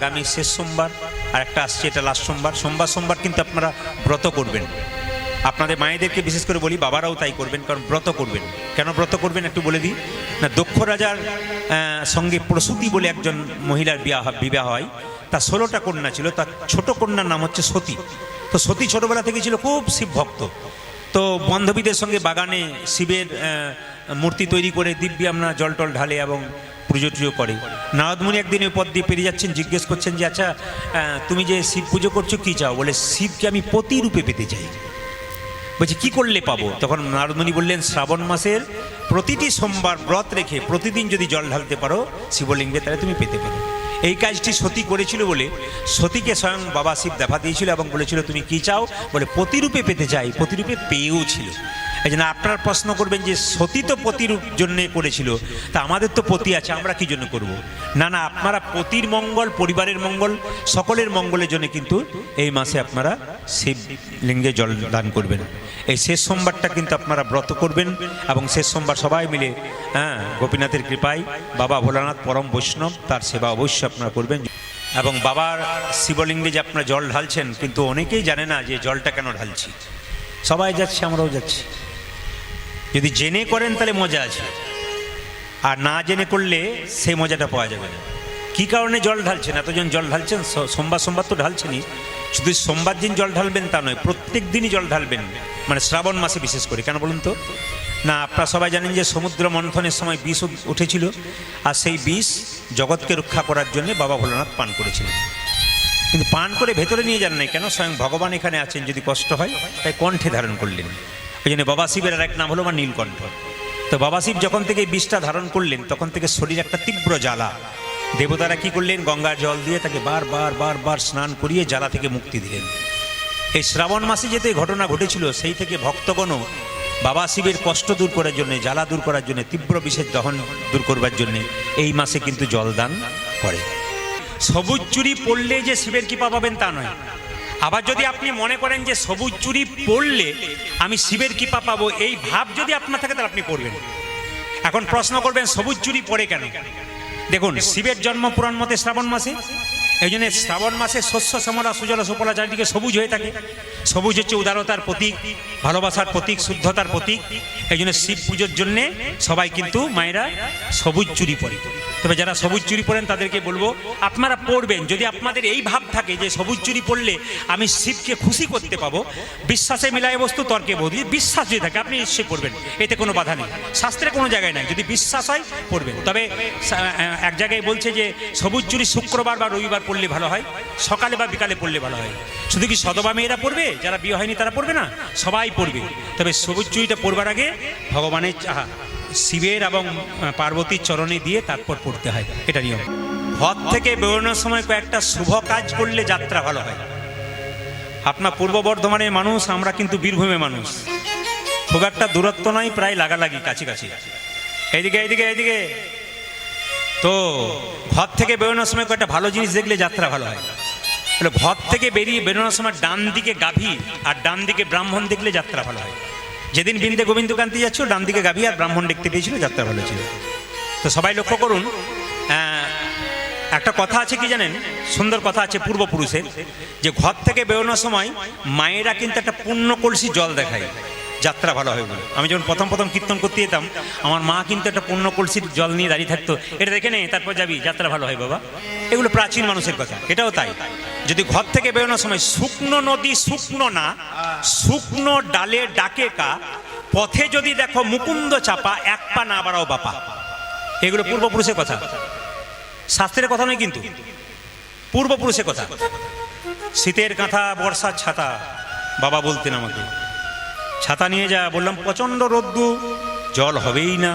আগামী শেষ সোমবার আর একটা আসছে, এটা লাস্ট সোমবার। সোমবার কিন্তু আপনারা ব্রত করবেন। আপনাদের মায়েদেরকে বিশেষ করে বলি, বাবারাও তাই করবেন, কারণ ব্রত করবেন। কেন ব্রত করবেন একটু বলে দিই না। দক্ষ রাজার সঙ্গে প্রসূতি বলে একজন মহিলার বিবাহ হয়। তার 16টা কন্যা ছিল। তার ছোট কন্যার নাম হচ্ছে সতী। তো সতী ছোটবেলা থেকে ছিল খুব শিব ভক্ত। তো বান্ধবীদের সঙ্গে বাগানে শিবের মূর্তি তৈরি করে দিব্যি আমরা জল টল ঢালে এবং পুজো টুজো করে। নারদমুনি একদিন ওই পথ দিয়ে পেরিয়ে যাচ্ছেন, জিজ্ঞেস করছেন যে আচ্ছা তুমি যে শিব পুজো করছো কী চাও? বলে শিবকে আমি প্রতিরূপে পেতে চাই। বলছি কী করলে পাবো? তখন নারদমুনি বললেন শ্রাবণ মাসের প্রতিটি সোমবার ব্রত রেখে প্রতিদিন যদি জল ঢালতে পারো শিবলিঙ্গে, তাহলে তুমি পেতে পারো। এই কাজটি সতী করেছিল বলে সতীকে স্বয়ং বাবা শিব দেখা দিয়েছিল এবং বলেছিল তুমি কি চাও? বলে প্রতিরূপে পেতে চাই। প্রতিরূপে পেয়েও ছিল। এই জন্য আপনারা প্রশ্ন করবেন যে সতী তো পতিরূপ জন্যে করেছিল, তা আমাদের তো পতি আছে, আমরা কি জন্য করব? না না, আপনারা পতির মঙ্গল, পরিবারের মঙ্গল, সকলের মঙ্গলের জন্য কিন্তু এই মাসে আপনারা শিবলিঙ্গে জল দান করবেন। এই শেষ সোমবারটা কিন্তু আপনারা ব্রত করবেন এবং শেষ সোমবার সবাই মিলে গোপীনাথের কৃপায় বাবা ভোলানাথ পরম বৈষ্ণব, তার সেবা অবশ্যই আপনারা করবেন। এবং বাবার শিবলিঙ্গে যে আপনারা জল ঢালছেন, কিন্তু অনেকেই জানে না যে জলটা কেন ঢালছি। সবাই যাচ্ছে, আমরাও যাচ্ছি। যদি জেনে করেন তাহলে মজা আছে, আর না জেনে করলে সেই মজাটা পাওয়া যাবে না। কী কারণে জল ঢালছেন? এতজন জল ঢালছেন, সোমবার তো ঢালছেনই। শুধু সোমবার দিন জল ঢালবেন তা নয়, প্রত্যেক দিনই জল ঢালবেন, মানে শ্রাবণ মাসে বিশেষ করে। কেন বলুন তো? না, আপনারা সবাই জানেন যে সমুদ্র মন্থনের সময় বিষ উঠেছিল, আর সেই বিষ জগৎকে রক্ষা করার জন্য বাবা ভোলানাথ পান করেছিলেন। কিন্তু পান করে ভেতরে নিয়ে যান নাই। কেন? স্বয়ং ভগবান এখানে আছেন, যদি কষ্ট হয় তাই কণ্ঠে ধারণ করলেন। ওই জন্য বাবা শিবের আর এক নাম হলো নীলকণ্ঠ। তো বাবা শিব যখন থেকে এই বিষটা ধারণ করলেন, তখন থেকে শরীর একটা তীব্র জ্বালা। দেবতারা কি করলেন? গঙ্গার জল দিয়ে তাকে বারবার স্নান করিয়ে জ্বালা থেকে মুক্তি দিলেন। এই শ্রাবণ মাসে যেতে ঘটনা ঘটেছিল, সেই থেকে ভক্তগণও বাবা শিবের কষ্ট দূর করার জন্য, জ্বালা দূর করার জন্য, তীব্র বিষের দহন দূর করবার জন্য এই মাসে কিন্তু জলদান করে। সবুজ চুড়ি পরলে যে শিবের কৃপা পাবেন তা নয়। আবার যদি আপনি মনে করেন যে সবুজ চুড়ি পরলে আমি শিবের কৃপা পাবো, এই ভাব যদি আপনার থাকে তাহলে আপনি পরবেন। এখন প্রশ্ন করবেন সবুজ চুড়ি পরে কেন? দেখুন, শিবের জন্ম পুরাণ মতে শ্রাবণ মাসে। এই জন্য শ্রাবণ মাসে শস্য শ্যামলা সুজলা সুফলা চারিদিকে সবুজ হয়ে থাকে। সবুজ হচ্ছে উদারতার প্রতীক, ভালোবাসার প্রতীক, শুদ্ধতার প্রতীক। এই জন্য শিব পুজোর জন্যে সবাই কিন্তু মায়েরা সবুজ চুড়ি পরে। তবে যারা সবুজ চুড়ি পরেন তাদেরকে বলবো আপনারা পরবেন, যদি আপনাদের এই ভাব থাকে যে সবুজ চুড়ি পরলে আমি শিবকে খুশি করতে পাবো। বিশ্বাসে মিলায় বস্তু তর্কে বোধ। বিশ্বাস যদি থাকে আপনি নিশ্চয়ই পড়বেন, এতে কোনো বাধা নেই, শাস্ত্রে কোনো জায়গায় নাই। যদি বিশ্বাস হয় পড়বেন। তবে এক জায়গায় বলছে যে সবুজ চুড়ি শুক্রবার বা রবিবার পড়লে ভালো হয়, সকালে বা বিকালে পড়লে ভালো হয়। শুধু কি সদবা মেয়েরা পড়বে? যারা বিয়ে হয়নি তারা পড়বে না? সবাই পড়বে। তবে সবুজ চুড়িটা পড়বার আগে ভগবানের শিবের এবং পার্বতীর চরণে দিয়ে তারপর পড়তে হয়, এটা নিয়ম। ঘর থেকে বেরোনোর সময় কয়েকটা শুভ কাজ করলে যাত্রা ভালো হয়। আপনার পূর্ব বর্ধমানের মানুষ, আমরা কিন্তু বীরভূমের মানুষ। খুব একটা দূরত্ব নয়, প্রায় লাগালাগি, কাছাকাছি। এইদিকে তো ঘর থেকে বেরোনোর সময় কয়েকটা ভালো জিনিস দেখলে যাত্রা ভালো হয়। ঘর থেকে বেরোনোর সময় ডান দিকে গাভী আর ডান দিকে ব্রাহ্মণ দেখলে যাত্রা ভালো হয়। যেদিন বৃন্দে গোবিন্দ কান্তি যাচ্ছ, ডান দিকে গাভী আর ব্রাহ্মণ দেখতে পেয়েছিল, যাত্রা ভালো ছিল। তো সবাই লক্ষ্য করুন, একটা কথা আছে কি জানেন? সুন্দর কথা আছে পূর্বপুরুষের, যে ঘর থেকে বেরোনোর সময় মায়েরা কিন্তু একটা পূর্ণ কলসি জল দেখায়, যাত্রা ভালো হয় বলে। আমি যখন প্রথম কীর্তন করতে যেতাম, আমার মা কিন্তু একটা পূর্ণ কলসির জল নিয়ে দাঁড়িয়ে থাকতো, এটা দেখে নে তারপর যাবি, যাত্রা ভালো হয় বাবা। এগুলো প্রাচীন মানুষের কথা, এটাও তাই। যদি ঘর থেকে বেরোনোর সময় শুকনো নদী শুকনো না, শুকনো ডালে ডাকে কা, পথে যদি দেখো মুকুন্দ চাপা, এক পা না বাড়াও বাপা। এগুলো পূর্বপুরুষের কথা, শাস্ত্রের কথা নয়, কিন্তু পূর্বপুরুষের কথা। শীতের কাঁথা, বর্ষার ছাতা, বাবা বলতেন আমাকে, ছাতা নিয়ে যা। বললাম প্রচণ্ড রোদ্দুর, জল হবেই না।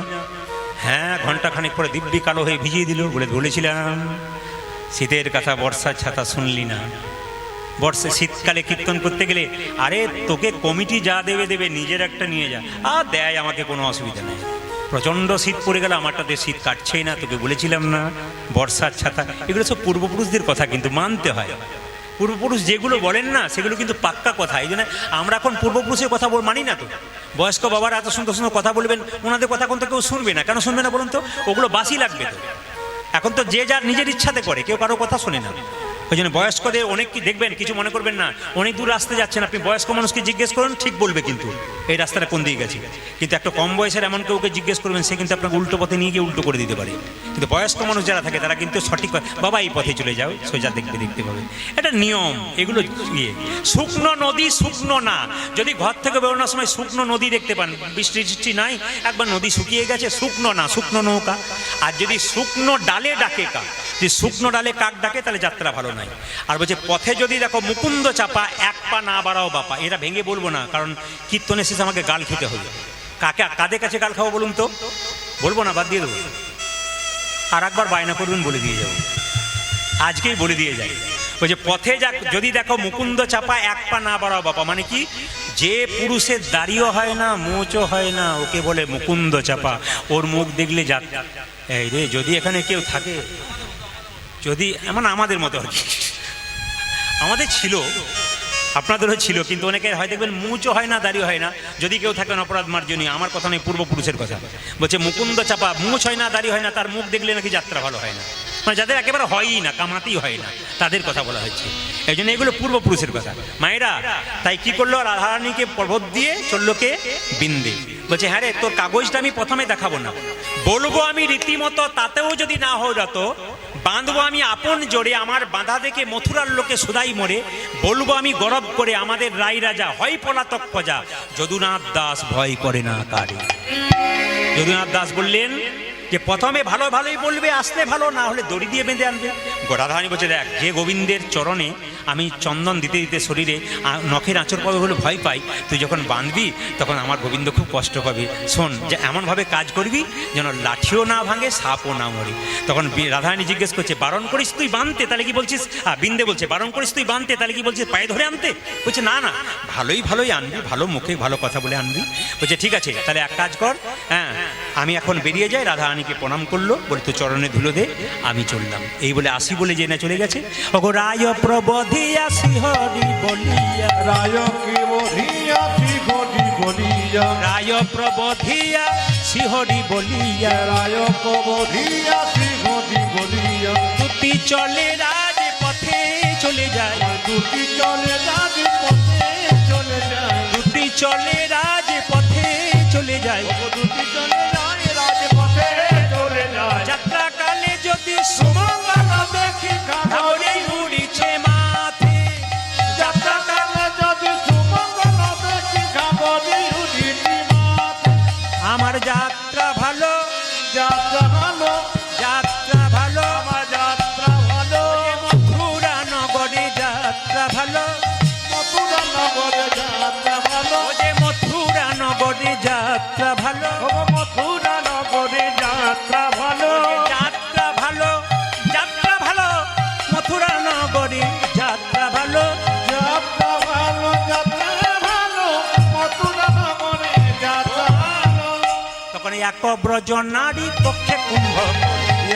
হ্যাঁ, ঘন্টাখানেক পরে দিব্যি কালো হয়ে ভিজিয়ে দিল। বলেছিলাম শীতের কথা, বর্ষার ছাতা শুনলি না। শীতকালে কীর্তন করতে গেলে, আরে তোকে কমিটি যা দেবে, নিজের একটা নিয়ে যা। আর দেয়, আমাকে কোনো অসুবিধা নেই। প্রচণ্ড শীত পড়ে গেল, আমারটাতে শীত কাটছেই না, তোকে বলেছিলাম না বর্ষার ছাতা। এগুলো সব পূর্বপুরুষদের কথা, কিন্তু মানতে হয়। পূর্বপুরুষ যেগুলো বলেন না, সেগুলো কিন্তু পাক্কা কথা। এই জন্য আমরা এখন পূর্বপুরুষের কথা মানি না। তো বয়স্ক বাবারা এত সুন্দর সুন্দর কথা বলবেন, ওনাদের কথা কিন্তু কেউ শুনবে না। কেন শুনবে না বলুন তো? ওগুলো বাসি লাগবে। তো এখন তো যে যার নিজের ইচ্ছাতে করে, কেউ কারো কথা শোনে না। ওই জন্য বয়স্কদের অনেক কি দেখবেন, কিছু মনে করবেন না, অনেক দূর রাস্তা যাচ্ছেন আপনি, বয়স্ক মানুষকে জিজ্ঞেস করুন, ঠিক বলবে কিন্তু এই রাস্তাটা কোন দিকে গেছে। কিন্তু একটা কম বয়সের এমন কেউকে জিজ্ঞেস করবেন, সে কিন্তু আপনাকে উল্টো পথে নিয়ে গিয়ে উল্টো করে দিতে পারে। কিন্তু বয়স্ক মানুষ যারা থাকে তারা কিন্তু সঠিক, বাবা এই পথে চলে যাও, সোজা দেখতে পাবে, এটা নিয়ম। এগুলো শুকনো নদী শুকনো না, যদি ঘর থেকে বেরোনোর সময় শুকনো নদী দেখতে পান, বৃষ্টি নাই, একবার নদী শুকিয়ে গেছে, শুকনো না, শুকনো নৌকা। আর যদি শুকনো ডালে ডাকে কাক, যদি শুকনো ডালে কাক ডাকে তাহলে যাত্রা ভালো নাই। আর বলছে পথে যদি দেখো মুকুন্দ চাপা, এক পা না বাড়াও বাপা। এটা ভেঙে বলবো না, কারণ কীর্তনের শেষে আমাকে গাল খেতে হবে। কাদের কাছে গাল খাবো বলুন তো? বলবো না, বাদ দিয়ে দেবো। আর একবার বায়না করবেন, বলে দিয়ে যাবো, আজকেই বলে দিয়ে যাই। বলছে পথে যদি দেখো মুকুন্দ চাপা, এক পা না বাড়াও বাপা। মানে কি, যে পুরুষের দাড়িও হয় না, মোচও হয় না, ওকে বলে মুকুন্দ চাপা। ওর মুখ দেখলে এই রে, যদি এখানে কেউ থাকে, যদি এমন আমাদের মতো আর কি, আমাদের ছিল, আপনাদেরও ছিল, কিন্তু অনেকে হয় দেখবেন মুচও হয় না, দাড়িও হয় না, যদি কেউ থাকেন অপরাধ মার্জনীয়, আমার কথা নয়, পূর্বপুরুষের কথা। বলছে মুকুন্দ চাপা, মুচ হয় না, দাড়ি হয় না, তার মুখ দেখলে নাকি যাত্রা ভালো হয় না। মানে যাদের একেবারে হয়ই না, কামাতেই হয় না, তাদের কথা বলা হচ্ছে। এই জন্য এগুলো পূর্বপুরুষের কথা। মায়েরা তাই কি করলো, রাধারানীকে পর্বত দিয়ে চললো কে, বিন্দে। বলছে হ্যাঁ রে, তোর কাগজটা আমি প্রথমে দেখাবো না, বলবো আমি রীতিমতো, তাতেও যদি না হয় রত, বাঁধবো আমি আপন জোরে, আমার বাঁধা দেখে মথুরার লোকে সুদাই মরে, বলবো আমি গরব করে, আমাদের রাই রাজা হয় পলাতক প্রজা, যদুনাথ দাস ভয় করে না কারে। যদুনাথ দাস বললেন যে প্রথমে ভালোই বলবে, আসলে ভালো, না হলে দড়ি দিয়ে বেঁধে আনবে। রাধারানী বলছে দেখ, যে গোবিন্দের চরণে আমি চন্দন দিতে দিতে শরীরে নখের আঁচড় পাবে বলে ভয় পাই, তুই যখন বাঁধবি তখন আমার গোবিন্দ খুব কষ্ট পাবে। শোন, যে এমনভাবে কাজ করবি যেন লাঠিও না ভাঙে, সাপও না মরে। তখন রাধারানী জিজ্ঞেস করছে, বারণ করিস তুই বাঁধতে, তাহলে কি বলছিস? বিন্দে বলছে, বারণ করিস তুই বাঁধতে, তাহলে কি বলছিস পায়ে ধরে আনতে? বলছে না না, ভালোই আনবি, ভালো মুখে ভালো কথা বলে আনবি। বলছে ঠিক আছে, তাহলে এক কাজ কর, হ্যাঁ আমি এখন বেরিয়ে যাই। রাধারানীকে প্রণাম করলো, বলে তো চরণে ধুলো দে, আমি চললাম। এই বলে আসি বলে যে না চলে গেছে। ওগো রায় প্রবোধিয়া শ্রীহরি বলিয়া, রায় কি বলিয়া শ্রীহরি বলিয়া, রায় প্রবোধিয়া শ্রীহরি বলিয়া, রায় প্রবোধিয়া শ্রীহরি বলিয়া, দুটি চলে রাজ পথে চলে যায়, দুটি চলে রাজ পথে চলে যায়, দুটি চলে রাজ পথে চলে যায়, দুটি চলে যায় রাজ পথে চলে যায়। যাত্রা কালে যদি সুমঙ্গল দেখি, ঘরে উড়িছে মাথে, যাত্রা কালে যদি সুমঙ্গল দেখি, ঘরে উড়িছে মাথে। আমার যাত্রা ভালো, যাত্রা ভালো, যাত্রা ভালো, আমার যাত্রা ভালো, মথুরা নগরে যাত্রা ভালো, মথুরা নগরে যাত্রা ভালো, যে মথুরা নগরে যাত্রা ভালো, মথুরা নগরে যাত্রা ভালো, যাত্রা ভালো, যাত্রা ভালো, মথুরা নগরে যাত্রা ভালো, যাত্রা ভালো, যাত্রা ভালো, মথুরা নগরে যাত্রা ভালো। তখন এক ব্রজ নারী পক্ষে কুম্ভ,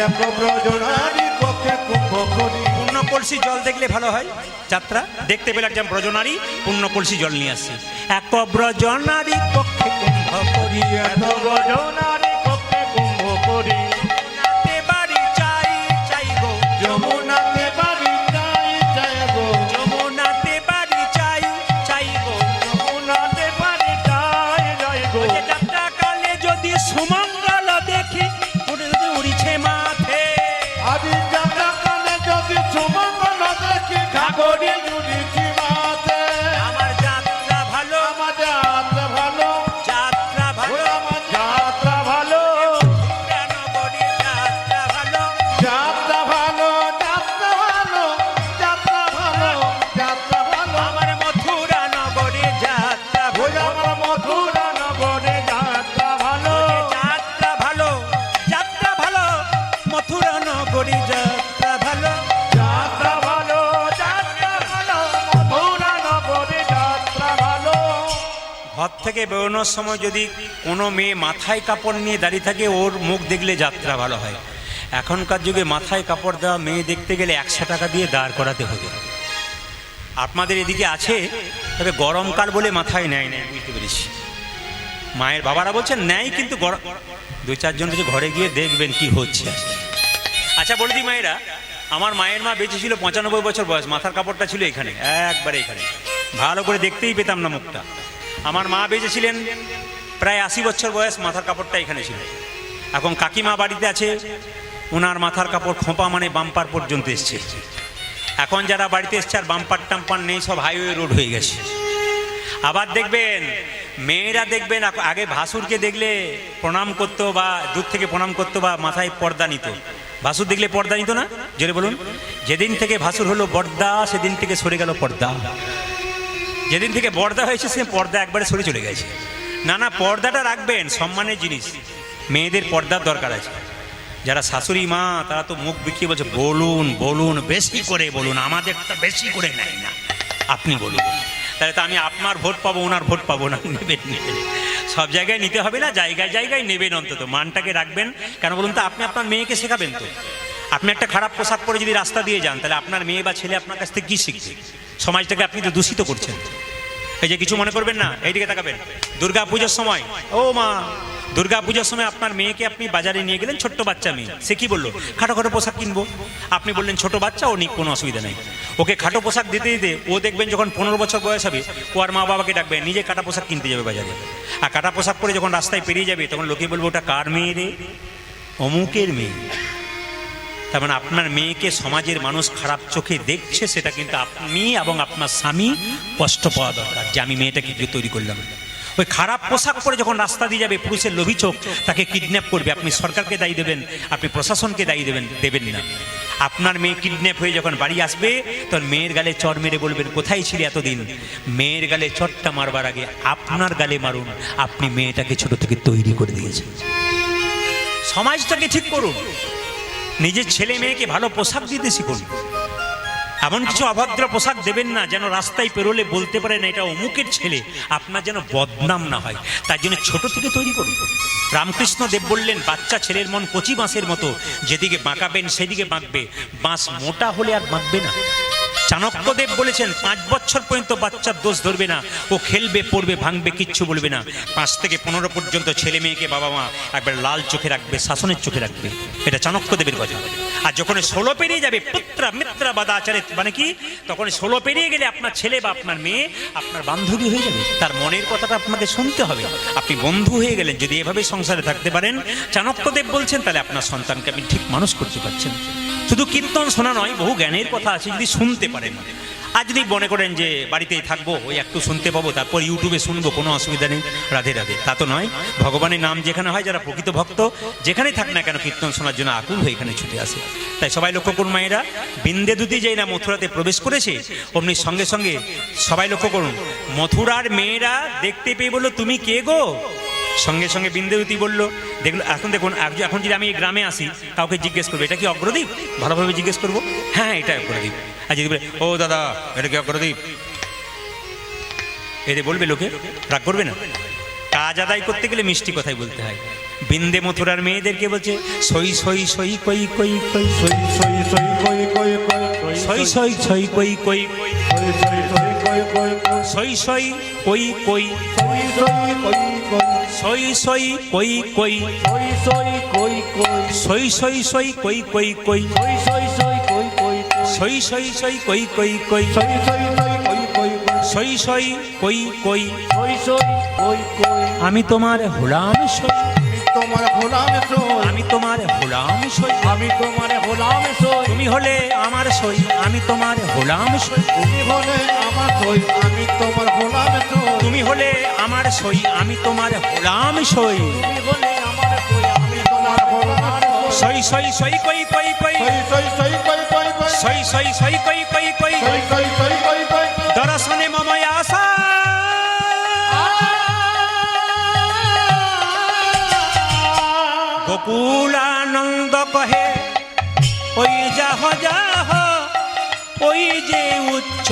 এক ব্রজনারী পক্ষে কুম্ভ করি, পূর্ণ কলসি জল দেখলে ভালো হয়। যাত্রা দেখতে পেলে একজন ব্রজনারী পূর্ণ কলসি জল নিয়ে আসছে। এক ব্রজনারী পক্ষে কুম্ভ করি, এক ব্রজনারী পক্ষে কুম্ভ করি, যমুনাতে বাড়ি চাই চাই গো, যমুনাতে বাড়ি চাই চাই গো, যমুনাতে বাড়ি চাই চাই গো, যমুনাতে বাড়ি চাই যাই গো। যাত্রা কালে যদি সুমঙ্গল দেখি, উড়িছে মাথে, আজি যাত্রা কালে যদি সুমঙ্গল দেখি, ঘাগরে উড়িছি মাথে। আমার যাত্রা ভালো, আমার যাত্রা ভালো, যাত্রা ভালো, আমার যাত্রা ভালো, মথুরা নগরে যাত্রা ভালো, যাত্রা ভালো, যাত্রা ভালো, যাত্রা ভালো, যাত্রা ভালো, আমার মথুরা নগরে যাত্রা ওই ভালো, আমার মথুরা নগরে যাত্রা ভালো, যাত্রা ভালো, যাত্রা ভালো, মথুরা নগরে যাত্রা ভালো। যাত্রা ভালো, যাত্রা ভালো, মথুরা নগরে যাত্রা ভালো। ঘর থেকে বেরোনোর সময় যদি কোনো মেয়ে মাথায় কাপড় নিয়ে দাঁড়িয়ে থাকে, ওর মুখ দেখলে যাত্রা ভালো হয়। এখনকার যুগে মাথায় কাপড় দেওয়া মেয়ে দেখতে গেলে 100 টাকা দিয়ে দাঁড় করাতে হবে। আপনাদের এদিকে আছে, তবে গরমকাল বলে মাথায় নেয় না, বুঝতে পেরেছি। মায়ের বাবারা বলছেন নেয়, কিন্তু 2-4 জন ঘরে গিয়ে দেখবেন কি হচ্ছে। আচ্ছা আচ্ছা বলে দিই মায়েরা, আমার মায়ের মা বেঁচে ছিল 95 বছর বয়স, মাথার কাপড়টা ছিল এখানে, একবারে এখানে, ভালো করে দেখতেই পেতাম না মুখটা। আমার মা বেঁচে ছিলেন প্রায় 80 বছর বয়স, মাথার কাপড়টা এখানে ছিল। এখন কাকিমা বাড়িতে আছে, ওনার মাথার কাপড় খোঁপা মানে বাম্পার পর্যন্ত এসছে। এখন যারা বাড়িতে এসছে আর বাম্পার টাম্পার নেই, সব হাইওয়ে রোড হয়ে গেছে। আবার দেখবেন মেয়েরা, দেখবেন আগে ভাসুরকে দেখলে প্রণাম করতো বা দূর থেকে প্রণাম করতো বা মাথায় পর্দা নিত। ভাসুর দেখলে পর্দা নিত না? জোরে বলুন। যেদিন থেকে ভাসুর হলো বর্দা, সেদিন থেকে সরে গেল পর্দা। যেদিন থেকে বর্দা হয়েছে সে পর্দা একবারে সরে চলে গেছে। না না, পর্দাটা রাখবেন, সম্মানের জিনিস। মেয়েদের পর্দার দরকার আছে। যারা শাশুড়ি মা তারা তো মুখ বিকিয়ে বলছে বলুন বলুন, বেশি করে বলুন, আমাদেরটা বেশি করে নেয় না, আপনি বলুন। তাহলে তো আমি আপনার ভোট পাবো, ওনার ভোট পাবো না। নেবেন নেবেন, সব জায়গায় নিতে হবে না, জায়গায় জায়গায় নেবেন, অন্তত মানটাকে রাখবেন। কেন বলুন তো? আপনি আপনার মেয়েকে শেখাবেন তো। আপনি একটা খারাপ পোশাক পরে যদি রাস্তা দিয়ে যান, তাহলে আপনার মেয়ে বা ছেলে আপনার কাছ থেকে কী শিখবে? সমাজটাকে আপনি তো দূষিত করছেন। এই যে কিছু মনে করবেন না, এইদিকে তাকাবেন। দুর্গা পুজোর সময়, ও মা, দুর্গা পুজোর সময় আপনার মেয়েকে আপনি বাজারে নিয়ে গেলেন, ছোট্ট বাচ্চা মেয়ে, সে কি বললো? খাটো খাটো পোশাক কিনবো। আপনি বললেন ছোট বাচ্চা, ও নিক, কোনো অসুবিধা নেই। ওকে খাটো পোশাক দিতে দিতে ও দেখবেন যখন 15 বছর বয়স হবে, ও আর মা বাবাকে ডাকবে, নিজে কাটা পোশাক কিনতে যাবে বাজারে। আর কাটা পোশাক পরে যখন রাস্তায় পেরিয়ে যাবে, তখন লোকে বলবে ওটা কার মেয়ে রে? অমুকের মেয়ে। তার মানে আপনার মেয়েকে সমাজের মানুষ খারাপ চোখে দেখছে, সেটা কিন্তু আপনি এবং আপনার স্বামী কষ্ট পাওয়া দরকার, যে আমি মেয়েটাকে তৈরি করলাম। ওই খারাপ পোশাক পরে যখন রাস্তা দিয়ে যাবে, পুরুষের লোভী চোখ তাকে কিডন্যাপ করবে। আপনি সরকারকে দায়ী দেবেন, আপনি প্রশাসনকে দায়ী দেবেন না। আপনার মেয়ে কিডন্যাপ হয়ে যখন বাড়ি আসবে, তখন মেয়ের গালে চড় মেরে বলবেন কোথায় ছিলে এতদিন। মেয়ের গালে চড়টা মারবার আগে আপনার গালে মারুন, আপনি মেয়েটাকে ছোট থেকে তৈরি করে দিয়েছেন। সমাজটাকে ঠিক করুন, নিজের ছেলে মেয়েকে ভালো পোশাক দিতে শিখুন। এমন কিছু অভদ্র পোশাক দেবেন না যেন রাস্তায় পেরোলে বলতে পারে না এটা অমুকের ছেলে, আপনার যেন বদনাম না হয়। তার জন্য ছোট থেকে তৈরি করুন। রামকৃষ্ণ দেব বললেন, বাচ্চা ছেলের মন কচি বাঁশের মতো, যেদিকে বাঁকাবেন সেদিকে বাঁকবে, বাঁশ মোটা হলে আর বাঁকবে না। চাণক্যদেব বলেছেন 5 বছর পর্যন্ত বাচ্চার দোষ ধরবে না, ও খেলবে, পড়বে, ভাঙবে, কিচ্ছু বলবে না। 5 থেকে 15 পর্যন্ত ছেলে মেয়েকে বাবা মা একবার লাল চোখে রাখবে, শাসনের চোখে রাখবে। এটা চাণক্যদেবের কথা। আর যখন 16 পেরিয়ে যাবে, পুত্রা মিত্রা বাদাচারে, মানে কি, তখন 16 পেরিয়ে গেলে আপনার ছেলে বা আপনার মেয়ে আপনার বান্ধবী হয়ে যাবে। তার মনের কথাটা আপনাকে শুনতে হবে। আপনি বন্ধু হয়ে গেলেন। যদি এভাবে সংসারে থাকতে পারেন, চাণক্যদেব বলছেন, তাহলে আপনার সন্তানকে আপনি ঠিক মানুষ করতে পারছেন। শুধু কীর্তন শোনা নয়, বহু জ্ঞানের কথা আছে, যদি শুনতে পারেন। আর যদি মনে করেন যে বাড়িতেই থাকবো, ওই একটু শুনতে পাবো, তারপর ইউটিউবে শুনবো, কোনো অসুবিধা নেই, রাধে রাধে, তা তো নয়। ভগবানের নাম যেখানে হয়, যারা প্রকৃত ভক্ত যেখানেই থাক না কেন, কীর্তন শোনার জন্য আকুল হয়ে এখানে ছুটে আসে। তাই সবাই লক্ষ্য করুন মায়েরা, বিন্দেদুতি যেই না মথুরাতে প্রবেশ করেছে, অমনি সঙ্গে সঙ্গে সবাই লক্ষ্য করুন, মথুরার মেয়েরা দেখতে পেয়ে বললো, তুমি কে গো? সঙ্গে সঙ্গে বিন্দেদুতি বলল, দেখলো, এখন দেখুন, এখন যদি আমি এই গ্রামে আসি, কাউকে জিজ্ঞেস করবো এটা কি অগ্রদীপ, ভালোভাবে জিজ্ঞেস করবো, হ্যাঁ এটা অগ্রদীপ। আর যদি বলে, ও দাদা এটা কি অগ্রদীপ, এতে বলবে লোকে, রাগ করবে না। কাজ আদায় করতে গেলে মিষ্টি কথাই বলতে হয়। বিন্দে মথুরার মেয়েদেরকে বলছে, সই সই সই কই কই কই, সই সই সই কই কই কই, সই সই সই কই কই, সই সই কই কই সই সই কই কই, সই সই কই কই, সই সই সই কই কই, সই সই সই কই কই, সই সই কই কই, সই সই কই কই। আমি তোমার হলাম সই, তোমার হলাম সই, আমি তোমার হলাম সই, আমি তোমার হলাম সই। তুমি হলে আমার সই, আমি তোমার হলাম সই, তুমি হলে আমার সই, আমি তোমার হলাম সই। তুমি হলে আমার সই, আমি তোমার হলাম সই। তুমি হলে আমার সই, আমি তোমার হলাম সই সই। সই সই কই কই কই, সই সই কই কই কই, সই সই সই কই কই কই, সই সই কই কই। দর্শনে মম আশা, গোকুলানন্দ কহে, ওই যাহ যাহ, ওই যে উচ্চ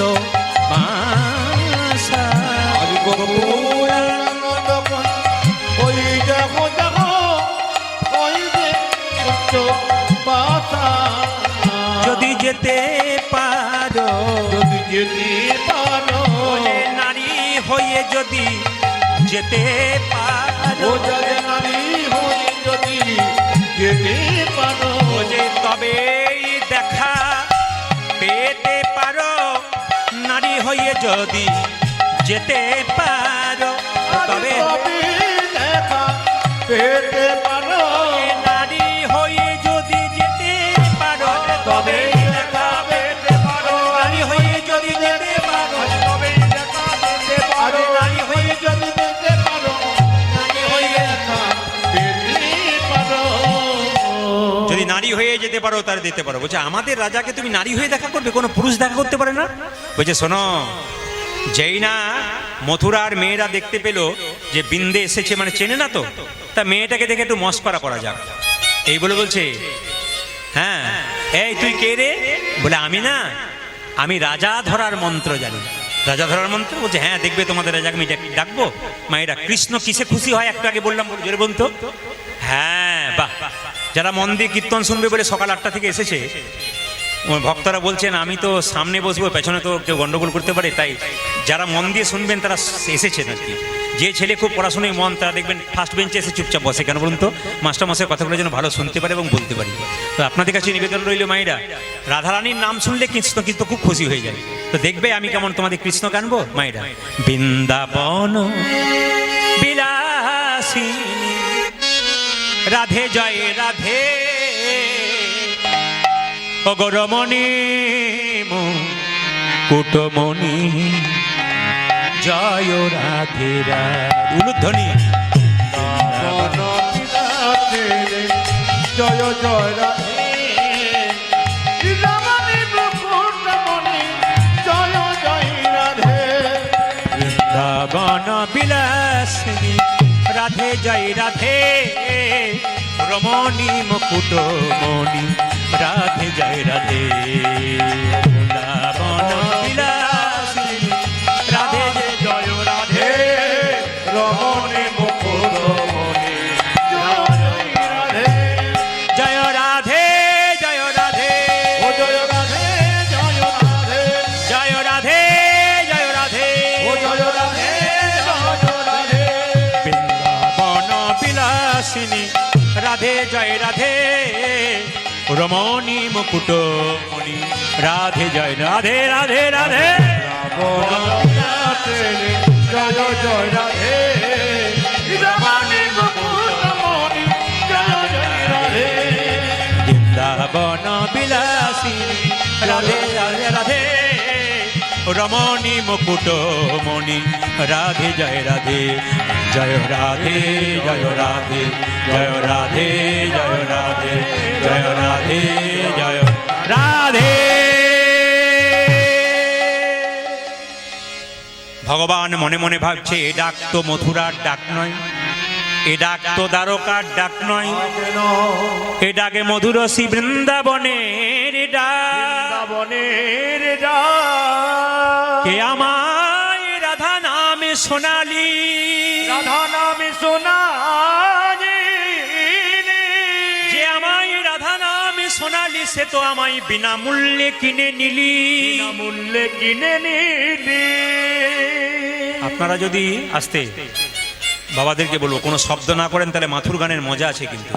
বাসা। আজ গোকুলানন্দ কহে, ওই যাহ যাহ, ওই যে উচ্চ বাসা। যদি যেতে পারো, যদি যেতে পারো, ওরে নারী হয়ে যদি যেতে পারো, ও যাদের নারী হয়ে যদি যেতে পারো, ও যে তবেই দেখা পেতে পারো, নারী হয়ে যদি যেতে পারো, তবে তবে দেখা পেতে পারো, নারী হয়ে যদি যেতে পারো, তবে দেখা পেতে পারো, নারী হয়ে যদি যেতে পারো, তবে দেখা পেতে পারো, নারী হয়ে যদি যেতে পারো, নারী হয়ে দেখা পেতে পারো। যদি নারী হয়ে যেতে পারো তার দিতে পারো। বলছে আমাদের রাজাকে তুমি নারী হয়ে দেখা করবে, কোনো পুরুষ দেখা করতে পারে না? বলছে শোনো, যেই না মথুরার মেয়েরা দেখতে পেল যে বিন্দে এসেছে, মানে চেনে না তো, তা মেয়েটাকে দেখে একটু মস্করা করা যাক, এই বলে বলছে হ্যাঁ এই তুই কে রে? বলে আমি না, আমি রাজা ধরার মন্ত্র জানি। রাজা ধরার মন্ত্র? বলছে হ্যাঁ দেখবে তোমাদের রাজাকে আমি ডাকবো। মায়েরা কৃষ্ণ কিসে খুশি হয় একটু আগে বললাম, জোরে বলতো। হ্যাঁ বাহ, যারা মন দিয়ে কীর্তন শুনবে বলে সকাল 8টা থেকে এসেছে, ভক্তরা বলছেন আমি তো সামনে বসবো, পেছনে তো কেউ গন্ডগোল করতে পারে, তাই যারা মন দিয়ে শুনবেন তারা এসেছেন আর কি। যে ছেলে খুব পড়াশোনায় মন, তারা দেখবেন ফার্স্ট বেঞ্চে এসে চুপচাপ বসে। কেন বলুন তো? মাস্টারমশাইয়ের কথাগুলো যেন ভালো শুনতে পারে এবং বলতে পারি। তো আপনাদের কাছে নিবেদন রইল মায়েরা, রাধারানীর নাম শুনলে কৃষ্ণ কিন্তু খুব খুশি হয়ে যায়। তো দেখবে আমি কেমন তোমাদের কৃষ্ণ কানবো মায়েরা। বৃন্দাবন বিলাসিনী রাধে জয় রাধে, অগরমণি কুটমণি জয় রাধে রাধে। উলুধ্বনি বনবিলাসে জয় জয় রাধে, রমণী মুকুটমণি জয় জয় রাধে। বৃন্দাবন বিলাসিনী রাধে জয় রাধে, রমণী মুকুটমণি রাধে জয় রাধে। বৃন্দাবন বিলাসিনী রাধে জয় রাধে, রমণী মুকুটমণি জয় জয় রাধে। জয় রাধে জয় রাধে, ও জয় রাধে জয় রাধে, জয় রাধে জয় রাধে, ও জয় রাধে জয় রাধে। বৃন্দাবন বিলাসিনী রাধে জয় রাধে, রমণী মুকুটমণি রাধে জয় রাধে রাধে রাধে। বনবিলাসে জয় জয় রাধে, রমণী মুকুটমণি জয় জয় রাধে। বৃন্দাবন বিলাসিনী রাধে রাধে রাধে, রমণী মুকুটমণি রাধে জয় রাধে। জয় রাধে জয় রাধে, জয় রাধে জয় রাধে, জয় রাধে জয় রাধে। ভগবান মনে মনে ভাবছে এ ডাক তো মথুরার ডাক নয়, এ ডাক তো দ্বারকার ডাক নয়, এ ডাকে মধুরসী বৃন্দাবনের ডাক। বনের ডাক, কে আমায় রাধা নামে সোনালি, রাধা নামে সোনালি, যে আমায় রাধা নামে সোনালি, সে তো আমায় বিনামূল্যে কিনে নিলি। মূল্যে কিনে নিলি। আপনারা যদি আসতে বাবাদেরকে বলবো কোনো শব্দ না করেন তাহলে মাথুর গানের মজা আছে, কিন্তু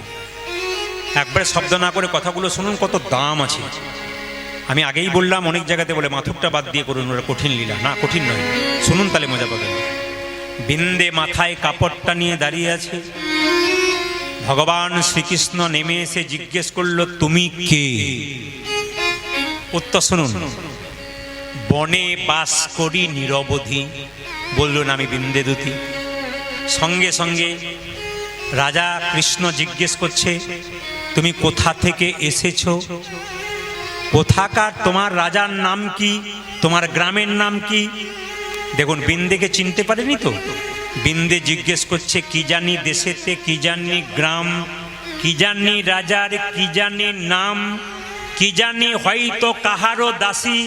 একবারে শব্দ না করে কথাগুলো শুনুন, কত দাম আছে। আমি আগেই বললাম অনেক জায়গাতে বলে মাথুরটা বাদ দিয়ে করুন, ওরা কঠিন লীলা না, কঠিন নয়, শুনুন তাহলে মজা পাবেন। বিন্দে মাথায় কাপড়টা নিয়ে দাঁড়িয়ে আছে, ভগবান শ্রীকৃষ্ণ নেমে এসে জিজ্ঞেস করলো তুমি কে? উত্তর শুনুন, বনে বাস করি নিরবধি, বললেন আমি বিন্দেদূতি। সঙ্গে সঙ্গে রাজা কৃষ্ণ জিজ্ঞেস করছে তুমি কোথা থেকে এসেছো, কোথাকার, তোমার রাজার নাম কি, তোমার গ্রামের নাম কি? দেখুন বিন্দেকে চিনতে পারেনি তো। বিন্দে জিজ্ঞেস করছে কি জানি দেশেতে, কি জানি গ্রাম, কি জানি রাজার, কি জানি নাম, কি জানি হয়তো কাহারও দাসী,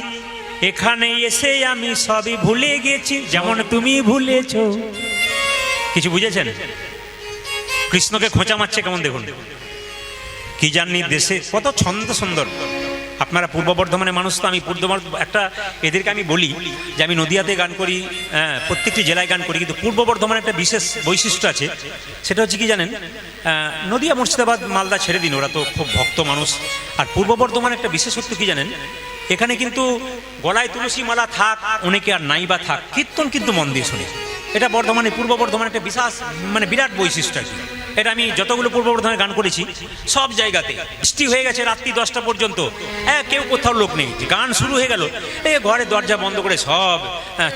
এখানে এসে আমি সবই ভুলে গেছি যেমন তুমি ভুলেছো। কিছু বুঝেছেন? কৃষ্ণকে খোঁচা মারছে কেমন দেখুন। কি জানি দেশে, কত ছন্দ সুন্দর। আপনারা পূর্ব বর্ধমানের মানুষ তো, আমি একটা এদেরকে আমি বলি যে আমি নদিয়াতে গান করি, প্রত্যেকটি জেলায় গান করি, কিন্তু পূর্ব বর্ধমানের একটা বিশেষ বৈশিষ্ট্য আছে, সেটা হচ্ছে কি জানেন, নদিয়া মুর্শিদাবাদ মালদা ছেড়ে দিন, ওরা তো খুব ভক্ত মানুষ, আর পূর্ব বর্ধমানের একটা বিশেষত্ব কি জানেন, এখানে কিন্তু গলায় তুলসী মালা থাক অনেকে আর নাই বা থাক, কীর্তন কিন্তু মন দিয়ে শুনে। এটা বর্ধমানে, পূর্ব বর্ধমানের একটা বিশেষ বিরাট বৈশিষ্ট্য আর কি। এটা আমি যতগুলো পূর্ব বর্ধমানে গান করেছি সব জায়গাতে বৃষ্টি হয়ে গেছে রাত্রি 10টা পর্যন্ত, কেউ কোথাও লোক নেই, গান শুরু হয়ে গেল, ঘরে দরজা বন্ধ করে সব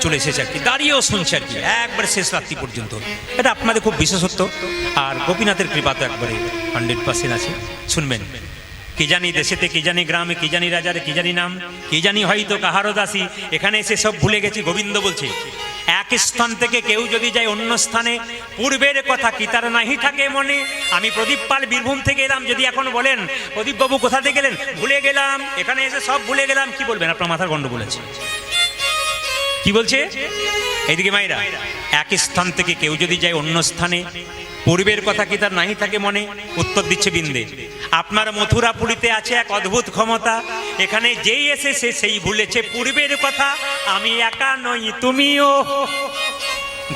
চলে এসেছে আর কি, দাঁড়িয়েও শুনছে আর কি একবারে শেষ রাত্রি পর্যন্ত। এটা আপনাদের খুব বিশেষত্ব। আর গোপীনাথের কৃপা তো একবারে 100% আছে, শুনবেন। কি জানি দেশেতে, কি জানি গ্রামে, কি জানি রাজারে, কি জানি নাম, কি জানি হয়তো কাহারও দাসী, এখানে এসে সব ভুলে গেছি। গোবিন্দ বলছে এক স্থান থেকে কেউ যদি যায় অন্য স্থানে, পূর্বের কথা কি তার নাহি থাকে মনে। আমি প্রদীপ পাল বীরভূম থেকে এলাম, যদি এখন বলেন প্রদীপ বাবু কোথা থেকে গেলেন, ভুলে গেলাম, এখানে এসে সব ভুলে গেলাম, কি বলবেন? আপনার মাথার গন্ডগোল আছে। কি বলছে এইদিকে মাইরা, এক স্থান থেকে কেউ যদি যায় অন্য স্থানে, পূর্বের কথা কি তার নাহি থাকে মনে। উত্তর দিচ্ছে বিন্দে, আপনার মথুরাপুরীতে আছে এক অদ্ভুত ক্ষমতা, এখানে যেই এসেছে সেই ভুলেছে পূর্বের কথা, আমি একা নই তুমিও।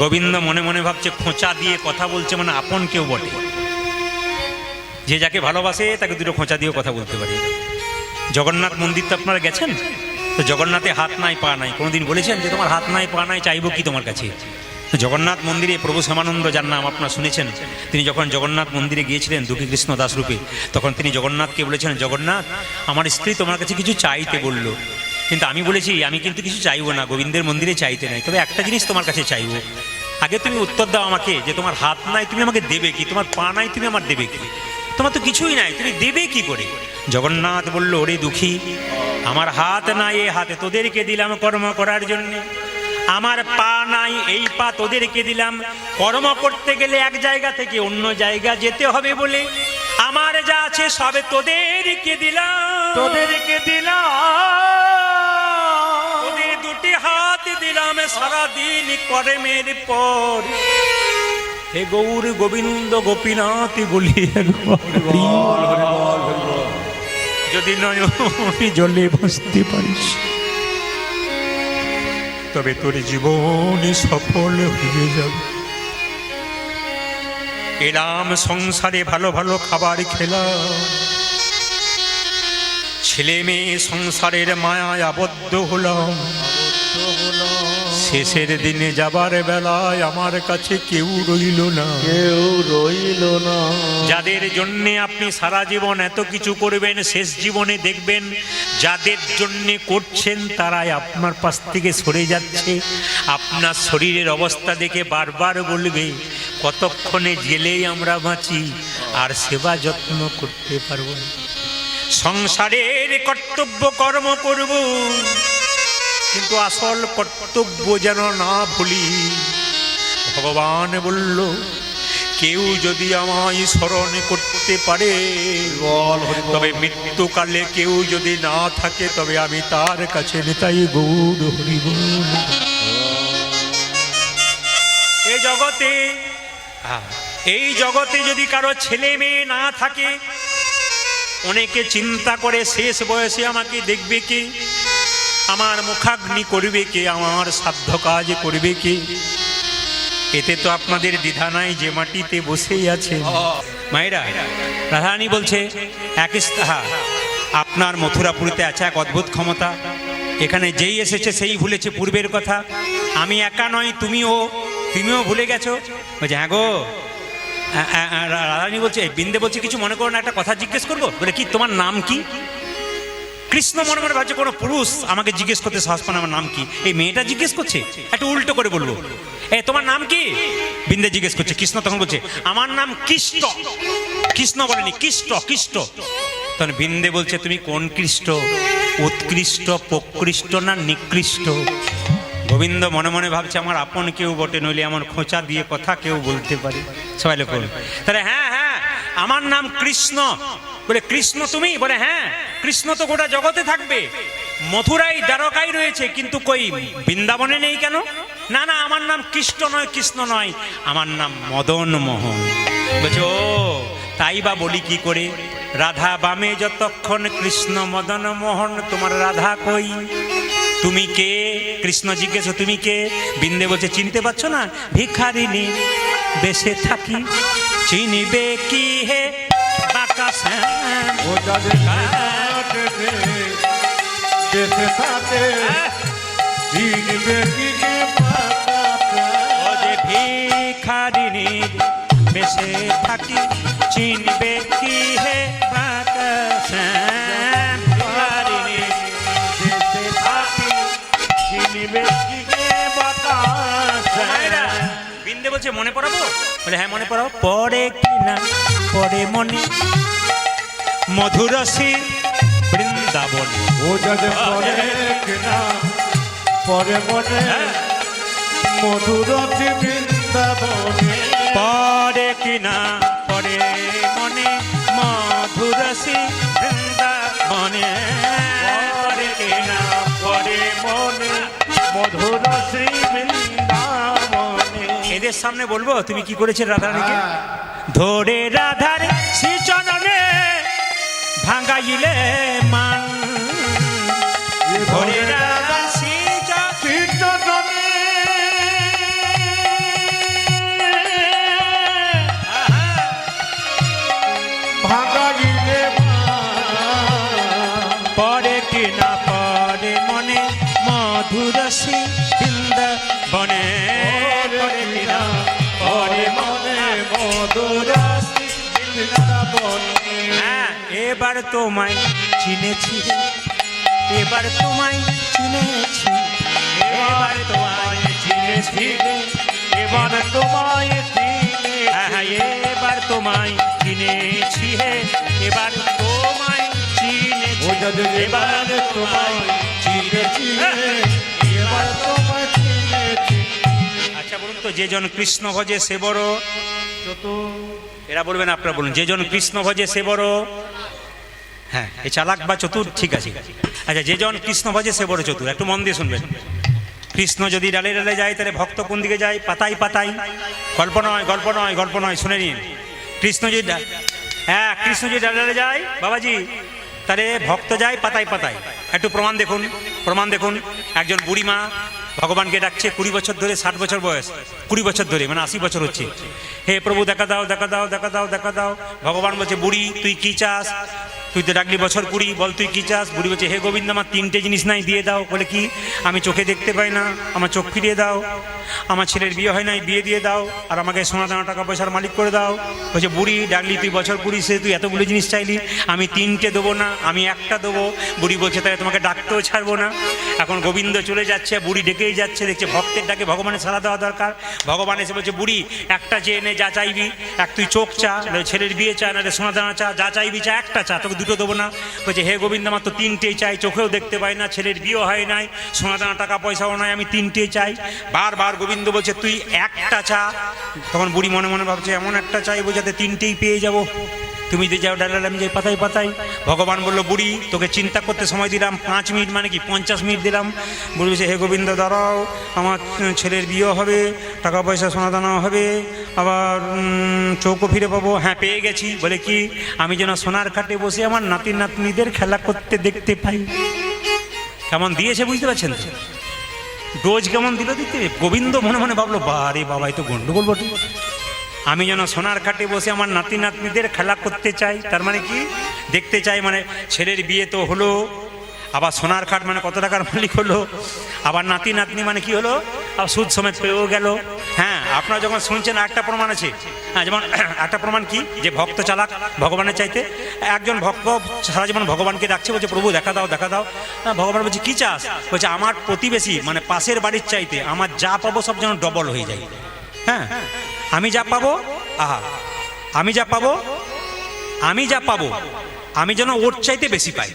গোবিন্দ মনে মনে ভাবছে খোঁচা দিয়ে কথা বলছে, মানে আপন কেউ বটে। যে যাকে ভালোবাসে তাকে দুটো খোঁচা দিয়েও কথা বলতে পারে। জগন্নাথ মন্দির তো আপনারা গেছেন, তো জগন্নাথে হাত নাই পা নাই, কোনোদিন বলেছেন যে তোমার হাত নাই পা নাই চাইবো কি তোমার কাছে? জগন্নাথ মন্দিরে প্রভু শ্যামানন্দ, যার নাম আপনারা শুনেছেন, তিনি যখন জগন্নাথ মন্দিরে গিয়েছিলেন দুঃখী কৃষ্ণ দাস রূপে, তখন তিনি জগন্নাথকে বলেছিলেন, জগন্নাথ আমার স্ত্রী তোমার কাছে কিছু চাইতে বলল, কিন্তু আমি বলেছি আমি কিন্তু কিছু চাইবো না, গোবিন্দের মন্দিরে চাইতে নাই, তবে একটা জিনিস তোমার কাছে চাইবো। আগে তুমি উত্তর দাও আমাকে যে তোমার হাত নাই তুমি আমাকে দেবে কি, তোমার পা নাই তুমি আমার দেবে কি, তোমার তো কিছুই নাই, তুমি দেবে কি করে? জগন্নাথ বলল, ওরে দুঃখী, আমার হাত নাই, এ হাতে তোদেরকে দিলাম কর্ম করার জন্যে, আমার পা নাই, এই পা তোদেরকে দিলাম কর্ম করতে গেলে এক জায়গা থেকে অন্য জায়গা যেতে হবে বলে, আমার যা আছে সবে তোদেরকে দিলাম, তোদেরকে দিলাম, তোদের দুটি হাত দিলাম সারাদিন কর্মের পর। হে গৌর গোবিন্দ গোপীনাথ বলি যদি নয়নি জলে ভাসতে পারিস, তবে তোর জীবনে সফল হয়ে যাবে। এলাম সংসারে ভালো ভালো খাবার খেলাম, ছেলে মেয়ে সংসারের মায়ায় আবদ্ধ হলাম, শেষের দিনে যাবার বেলায় আমার কাছে কেউ রইল না, কেউ রইল না। যাদের জন্য আপনি সারা জীবন এত কিছু করবেন, শেষ জীবনে দেখবেন যাদের জন্য করছেন তারাই আপনার পাশ থেকে সরে যাচ্ছে। আপনার শরীরের অবস্থা দেখে বারবার বলবে কতক্ষণে জেলেই আমরা বাঁচি, আর সেবা যত্ন করতে পারবো না। সংসারের কর্তব্য কর্ম করব, কিন্তু আসল কর্তব্য যেন না ভুলি। ভগবান বলল, কেউ যদি আমায় স্মরণ করতে পারে, তবে মৃত্যুকালে কেউ যদি না থাকে, তবে আমি তার কাছে নিতাই গৌর হরি বল। এই জগতে যদি কারো ছেলে মেয়ে না থাকে, অনেকে চিন্তা করে শেষ বয়সে আমাকে দেখবে কে, আমার মুখাগ্নি করবে কে, আমার সাধ্য কাজ করবে কে। এতে তো আপনাদের দ্বিধা নাই, যে মাটিতে বসেই আছে। মায়েরা, রাধারানী বলছে এক আপনার মথুরাপুরীতে আছে এক অদ্ভুত ক্ষমতা, এখানে যেই এসেছে সেই ভুলেছে পূর্বের কথা, আমি একা নয় তুমিও ভুলে গেছো। বলছে হ্যাঁ গো। রাধারানী বলছে, বিন্দে বলছে কিছু মনে করো না, একটা কথা জিজ্ঞেস করবো। বলে কি, তোমার নাম কি? কৃষ্ণ মনে মনে ভাবছে কোনো পুরুষ আমাকে জিজ্ঞেস করতে সাহস পায় না আমার নাম কি, এই মেয়েটা জিজ্ঞেস করছে, একটু উল্টো করে বলবো, তোমার নাম কি? বিন্দে জিজ্ঞেস করছে। কৃষ্ণ তখন বলছে, আমার নাম কৃষ্ট। কৃষ্ণ বলেনি কৃষ্ট, কৃষ্ট। তখন বিন্দে বলছে, তুমি কোন কৃষ্ট, উৎকৃষ্ট, প্রকৃষ্ট না নিকৃষ্ট? গোবিন্দ মনে মনে ভাবছে আমার আপন কেউ বটে, নইলে আমার খোঁচা দিয়ে কথা কেউ বলতে পারে। সবাই লোক তাহলে হ্যাঁ হ্যাঁ আমার নাম কৃষ্ণ। বলে কৃষ্ণ তুমি? বলে হ্যাঁ, কৃষ্ণ তো গোটা জগতে থাকবে, মথুরাই দ্বারকাই রয়েছে, কিন্তু কই বৃন্দাবনে নেই কেন? না না, আমার নাম কৃষ্ণ নয়, কৃষ্ণ নয়, আমার নাম মদন মোহন। বলছে ও তাই বা বলি কি করে, রাধা বামে যতক্ষণ কৃষ্ণ মদন মোহন, তোমার রাধা কই? তুমি কে? কৃষ্ণ জিজ্ঞেস, তুমি কে? বিন্দে বলছে, চিনতে পারছো না? ভিখারিনী বেশে থাকি, চিনিবে কি হে বাঁকা শ্যাম ও যাদের ঘাটে দেশে থাকে চিনবে কি কে পাতা ও যে ভিখারিনীর বেশে থাকি চিনবে কি হে পাতা শ্যাম ভিখারিনীর দেশে থাকি চিনবে কি কে পাতা মায়েরা, বিন্দে বলছে মনে পড়াবো? বলে হ্যাঁ মনে পড়াও। পরে কিনা পরে মনে মধুরসী বৃন্দাবন। ও যাদের পরে কিনা পরে মনে মধুরতি বৃন্দাবনে পরে কিনা পরে মনে মধুরসী বৃন্দাবনে। পরে কিনা পরে মনে মধুরতি বৃন্দাবনে এদের সামনে বলবো তুমি কি করেছে রাধারানীকে? ধরে রাধার শ্রীচরণে ভাঙাইলে মান। ধরে রাধার শ্রীচরণে ভাগাইলে পরে কিনা পরে মনে মধুরসী বৃন্দাবনে। পরে কিনা পরে মনে মধুরতি বৃন্দাবনে হ্যাঁ, এবার তোমায় চিনেছি রে, এবার তোমায় চিনেছি, এবার তোমায় চিনেছি রে, এবার তোমায় চিনে হ্যাঁ হ্যাঁ, এবার তোমায় চিনেছি হে, এবার তোমায় চিনেছি, ও যাদের এবার তোমায় চিনেছি এবার তোমায় চিনেছি আচ্ছা বলুন তো, যে জন কৃষ্ণ ভজে সে বড়। যত এরা বলবেন, আপনারা বলুন, যে জন কৃষ্ণ ভজে সে বড়। হ্যাঁ, এই চালাক বা চতুর ঠিক আছে। আচ্ছা, যে জন কৃষ্ণ ভজে সে বড় চতুর। একটু মন দিয়ে শুনবেন। কৃষ্ণ যদি ডালে ডালে যায় তাহলে ভক্ত কোন দিকে যায়? পাতাই পাতাই। গল্প নয়, গল্প নয়, গল্প নয়, শুনে নিন। কৃষ্ণ যদি হ্যাঁ, কৃষ্ণ যদি ডালে ডালে যায় বাবাজি, তাহলে ভক্ত যায় পাতায় পাতায়। একটু প্রমাণ দেখুন, প্রমাণ দেখুন। একজন বুড়ি মা ভগবানকে ডাকছে 20 বছর ধরে, 60 বছর বয়স, 20 বছর ধরে, মানে 80 বছর হচ্ছে। হে প্রভু দেখা দাও, দেখা দাও, দেখা দাও, দেখা দাও। ভগবান বলছে, বুড়ি তুই কি চাস? তুই তো ডাকলি বছর 20, বল তুই কি চাস? বুড়ি বলছে, হে গোবিন্দ, আমার 3টে জিনিস নাই, দিয়ে দাও। বলে কি? আমি চোখে দেখতে পাই না, আমার চোখ ফিরিয়ে দাও। আমার ছেলের বিয়ে হয় নাই, বিয়ে দিয়ে দাও। আর আমাকে সোনা দানা টাকা পয়সার মালিক করে দাও। বলছে, বুড়ি ডাকলি তুই বছর 20, সে তুই এতগুলো জিনিস চাইলি, আমি 3টে দেবো না, আমি একটা দেবো। বুড়ি বলছে, তাই তোমাকে ডাকতেও ছাড়বো না। এখন গোবিন্দ চলে যাচ্ছে, বুড়ি ডেকেই যাচ্ছে, দেখছে ভক্তের ডাকে ভগবানের সাড়া দেওয়া দরকার। ভগবান এসে বলছে, বুড়ি একটা চেয়ে নে, যা চাইবি। এক তুই চোখ চা, নাহলে ছেলের বিয়ে চা, নাহলে সোনা দানা চা, যা চাইবি চা, একটা চা, তোকে 2টো দেবো না। বলছে, হে গোবিন্দ, আমার তো 3টেই চাই, চোখেও দেখতে পাই না, ছেলের বিয়েও হয় নাই, সোনা দানা টাকা পয়সাও নাই, আমি 3টেই চাই। বারবার গোবিন্দ বলছে, তুই একটা চা। তখন বুড়ি মনে মনে ভাবছে, এমন একটা চাইবো যাতে 3টেই পেয়ে যাবো। তুমি যে যাও ডালাল, আমি যাই পাতায় পাতায়। ভগবান বললো, বুড়ি তোকে চিন্তা করতে সময় দিলাম 5 মিনিট, মানে কি 50 মিনিট দিলাম। বুড়ি বলছে, হে গোবিন্দ দাঁড়াও, আমার ছেলের বিয়েও হবে, টাকা পয়সা সোনা দানাও হবে, আবার চৌকো ফিরে পাবো। হ্যাঁ, পেয়ে গেছি। বলে কি? আমি যেন সোনার খাটে বসে আমার নাতি নাতনিদের খেলা করতে দেখতে পাই। কেমন দিয়েছে বুঝতে পারছেন তো? ডোজ কেমন দিল দিতে। গোবিন্দ মনে মনে ভাবলো, বারে বাবা, এই তো গন্ডগোল বটে। আমি যেন সোনার খাটে বসে আমার নাতি নাতনিদের খেলা করতে চাই, তার মানে কি? দেখতে চাই, মানে ছেলের বিয়ে তো হলো, আবার সোনার খাট মানে কত টাকার মালিক হলো, আবার নাতি নাতনি মানে কি হলো, আবার সুদ সমেত পেয়েও গেল। হ্যাঁ, আপনারা যখন শুনছেন একটা প্রমাণ আছে। হ্যাঁ, যেমন একটা প্রমাণ কি, যে ভক্ত চালাক ভগবানের চাইতে। একজন ভক্ত সারা জীবন ভগবানকে ডাকছে, বলছে, প্রভু দেখা দাও, দেখা দাও। হ্যাঁ, ভগবান বলছে, কি চাস? বলছে, আমার প্রতিবেশী মানে পাশের বাড়ির চাইতে আমার যা পাবো সব যেন ডবল হয়ে যায়। হ্যাঁ, আমি যা পাবো, আহা, আমি যা পাবো, আমি যা পাবো, আমি যেন ওর চাইতে বেশি পাই।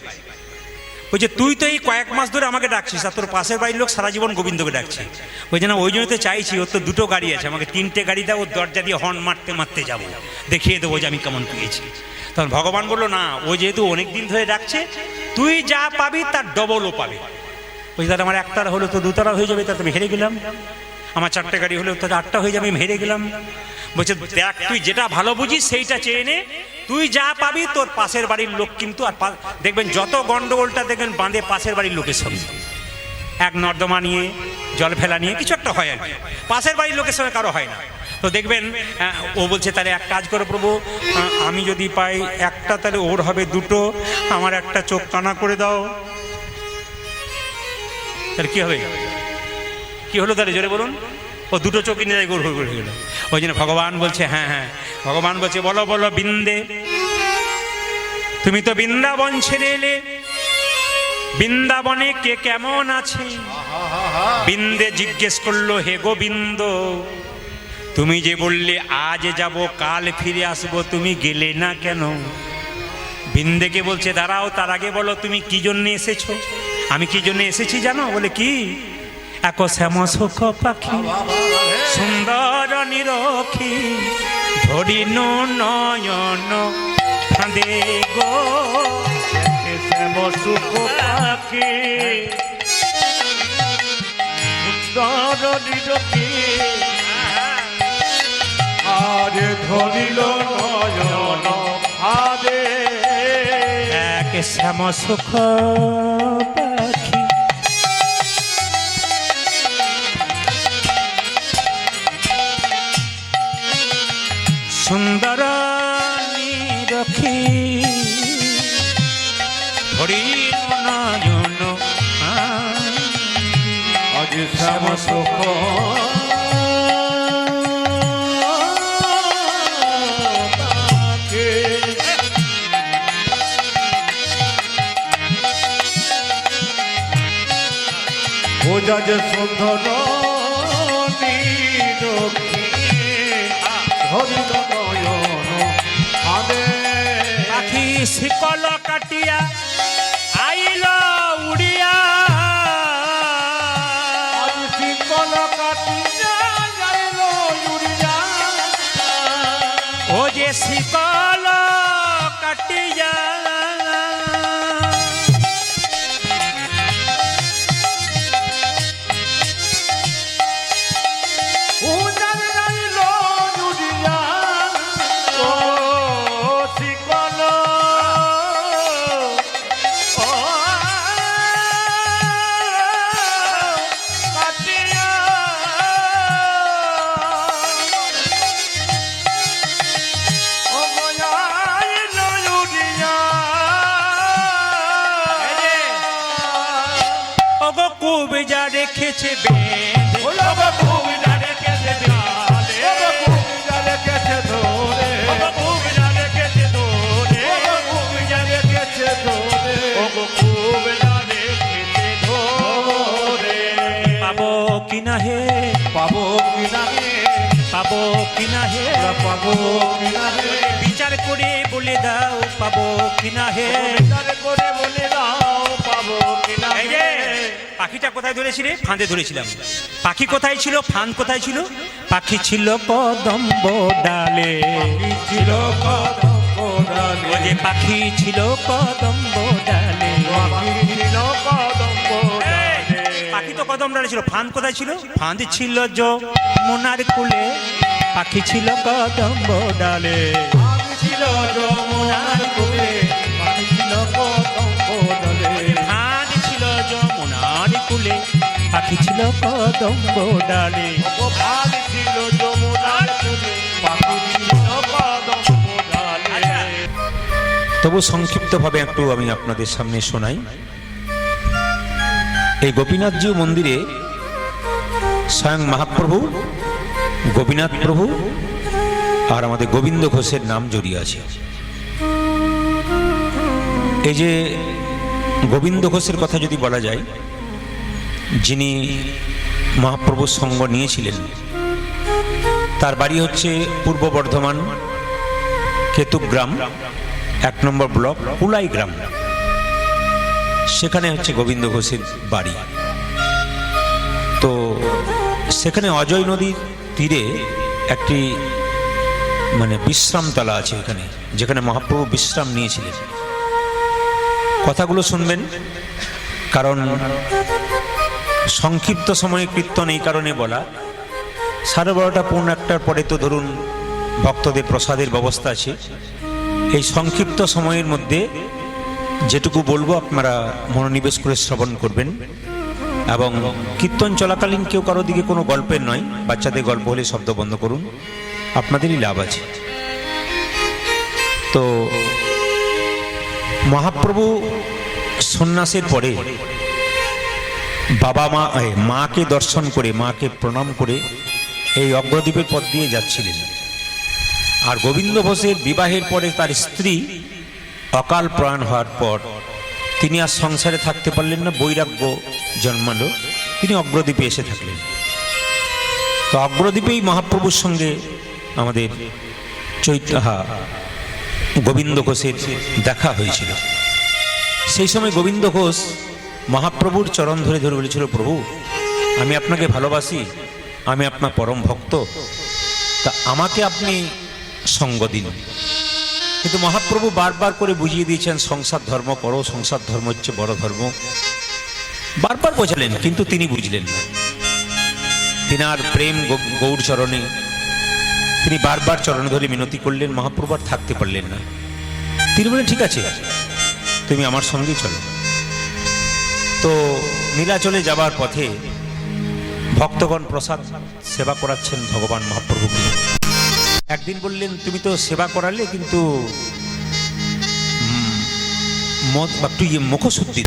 বলছে, তুই তো এই কয়েক মাস ধরে আমাকে ডাকছিস, আর তোর পাশের বাড়ির লোক সারা জীবন গোবিন্দকে ডাকছে। বলছে, না, ওই জন্য তো চাইছি, ওর তো 2টো গাড়ি আছে, আমাকে 3টে গাড়ি দাও, ওর দরজা দিয়ে হর্ন মারতে মারতে যাবো, দেখিয়ে দেবো যে আমি কেমন পেয়েছি। তখন ভগবান বললো, না, ও যেহেতু অনেক দিন ধরে ডাকছে, তুই যা পাবি তার ডবলও পাবে। বলছে, তাহলে আমার একতারা হলো তো 2তারা হয়ে যাবে, তাতে আমি হেরে গেলাম। আমার 4টে গাড়ি হলেও তাতে 8টা হয়ে যাবে, আমি হেরে গেলাম। বলছে, দেখ, তুই যেটা ভালো বুঝিস সেইটা চেয়ে নে, তুই যা পাবি তোর পাশের বাড়ির লোক কিন্তু, আর দেখবেন যত গন্ডগোলটা দেখবেন বাঁধে পাশের বাড়ির লোকের সঙ্গে। এক নর্দমা নিয়ে, জল ফেলা নিয়ে কিছু একটা হয় আর কি, পাশের বাড়ির লোকের সঙ্গে কারো হয় না। তো দেখবেন ও বলছে তাহলে এক কাজ করো প্রভু, আমি যদি পাই একটা তাহলে ওর হবে দুটো, আমার একটা চোখ কানা করে দাও। তাহলে কি হবে? কি হলো তাহলে জোরে বলুন? ও দুটো চোখ নিয়ে যায়, গোল হয়ে গেল। ওই জন্য ভগবান বলছে, হ্যাঁ হ্যাঁ, ভগবান বলছে বলো বলো বিন্দে, তুমি তো বৃন্দাবন ছেড়ে এলে, বৃন্দাবনে কে কেমন আছে? বিন্দে জিজ্ঞেস করলো, হে গোবিন্দ, তুমি যে বললে আজ যাব কাল ফিরে আসবো, তুমি গেলে না কেন? বিন্দেকে বলছে দাঁড়াও, তার আগে বলো তুমি কি জন্য এসেছো? আমি কি জন্য এসেছি জানো? বলে কি? এক শ্যাম সুখ পাখি সুন্দর নিরখি ধরিন নয়ন ফাঁদে গো, শ্যাম সুখ পাখি সুন্দর নিরখি আরে ধরিল নয়ন আরে, এক শ্যাম সুখ পাখি সুন্দর নিরখি ধরিল নয়ন আজ শ্যাম সুখ পাখি বোঝা যে সুন্দর নিরখি ধরিল নয়ন আদে, পাখি শিকল কাটিয়া আইল উড়িয়া, আজ শিকল কাটিয়া যাইল উড়িয়া, ও যে শিকল কাটিয়া উড়াল যাইল উড়িয়া, ও শিকল ও কাটিয়া, ও যাইল উড়িয়া, ও গো কুবজা রেখেছে বেঁধে, ও গো কুবিরা রেখেছে ধরে, ও গো কুবিরা রেখেছে ধরে, ও গো কুবজা রেখেছে ধরে, ও গো কুবিরা রেখেছে ধরে, ও গো কুবিরা রেখেছে ধরে, পাবো কিনা হে, পাবো কিনা হে, পাবো কিনা হে, পাবো কিনা হে, বিচার করে বলে দাও পাবো কিনা হে। বিচার করে বলে দাও পাবো কিনা এই যে হে, পাখিটা কোথায় ধরেছিলে? ফাঁদে ধরেছিলাম। পাখি কোথায় ছিল? ফাঁদ কোথায় ছিল? পাখি ছিল কদম্ব ডালে, পাখি ছিল কদম্ব ডালে, ও যে পাখি ছিল কদম্ব ডালে। পাখি ছিল কদম্ব ডালে, পাখি তো কদম ডালে ছিল, ফাঁদ কোথায় ছিল? ফাঁদ ছিল যমুনার কুলে, পাখি ছিল কদম্ব ডালে। পাখি ছিল যমুনার কূলে, পাখি ছিল কদম্ব ডালে, ফাঁদ ছিল যমুনার কুলে, পাখি ছিল কদম্ব ডালে। ও পাখি ছিল যমুনার কূলে, পাখি ছিল কদম্ব ডালে। তবু সংক্ষিপ্তভাবে একটু আমি আপনাদের সামনে শোনাই। এই গোপীনাথজিউ মন্দিরে স্বয়ং মহাপ্রভু, গোপীনাথ প্রভু আর আমাদের গোবিন্দ ঘোষের নাম জড়িয়ে আছে। এই যে গোবিন্দ ঘোষের কথা যদি বলা যায়, যিনি মহাপ্রভুর সঙ্গ নিয়েছিলেন, তার বাড়ি হচ্ছে পূর্ব বর্ধমান কেতুগ্রাম 1 নম্বর ব্লক কুলাই গ্রাম, সেখানে হচ্ছে গোবিন্দ ঘোষের বাড়ি। তো সেখানে অজয় নদীর তীরে একটি বিশ্রামতলা আছে এখানে, যেখানে মহাপ্রভু বিশ্রাম নিয়েছিলেন। কথাগুলো শুনবেন, কারণ সংক্ষিপ্ত সময়ে কীর্তন এই কারণে বলা, 12:30 পৌনে 1টার পরে তো ধরুন ভক্তদের প্রসাদের ব্যবস্থা আছে। এই সংক্ষিপ্ত সময়ের মধ্যে যেটুকু বলবো আপনারা মনোনিবেশ করে শ্রবণ করবেন। এবং কীর্তন চলাকালীন কেউ কারো দিকে কোনো গল্পের নয়, বাচ্চাদের গল্প হলে শব্দ বন্ধ করুন, আপনাদেরই লাভ আছে। তো মহাপ্রভু সন্ন্যাসের পরে মাকে দর্শন করে, মাকে প্রণাম করে এই অগ্রদ্বীপের পথ দিয়ে যাচ্ছিলেন। আর গোবিন্দ ঘোষের বিবাহের পরে তার স্ত্রী অকাল প্রাণ হওয়ার পর তিনি আর সংসারে থাকতে পারলেন না, বৈরাগ্য জন্মালো, তিনি অগ্রদ্বীপে এসে থাকলেন। তো অগ্রদ্বীপেই মহাপ্রভুর সঙ্গে আমাদের গোবিন্দ ঘোষের দেখা হয়েছিল। সেই সময় গোবিন্দ ঘোষ মহাপ্রভুর চরণ ধরে ধরে বলেছিল, প্রভু আমি আপনাকে ভালোবাসি, আমি আপনার পরম ভক্ত, তা আমাকে আপনি সঙ্গ দিন। কিন্তু মহাপ্রভু বারবার করে বুঝিয়ে দিয়েছেন, সংসার ধর্ম করো, সংসার ধর্ম হচ্ছে বড় ধর্ম, বারবার বোঝালেন, কিন্তু তিনি বুঝলেন না। তিনার প্রেম গৌর চরণে, তিনি বারবার চরণে ধরে মিনতি করলেন, মহাপ্রভু আর থাকতে পারলেন না। তিনি বললেন, ঠিক আছে তুমি আমার সঙ্গেই চলো। তো নীলাচলে যাবার পথে ভক্তগণ প্রসাদ সেবা করাচ্ছেন ভগবান মহাপ্রভুকে। একদিন বললেন, তুমি তো সেবা করালে, কিন্তু মুখশুদ্ধি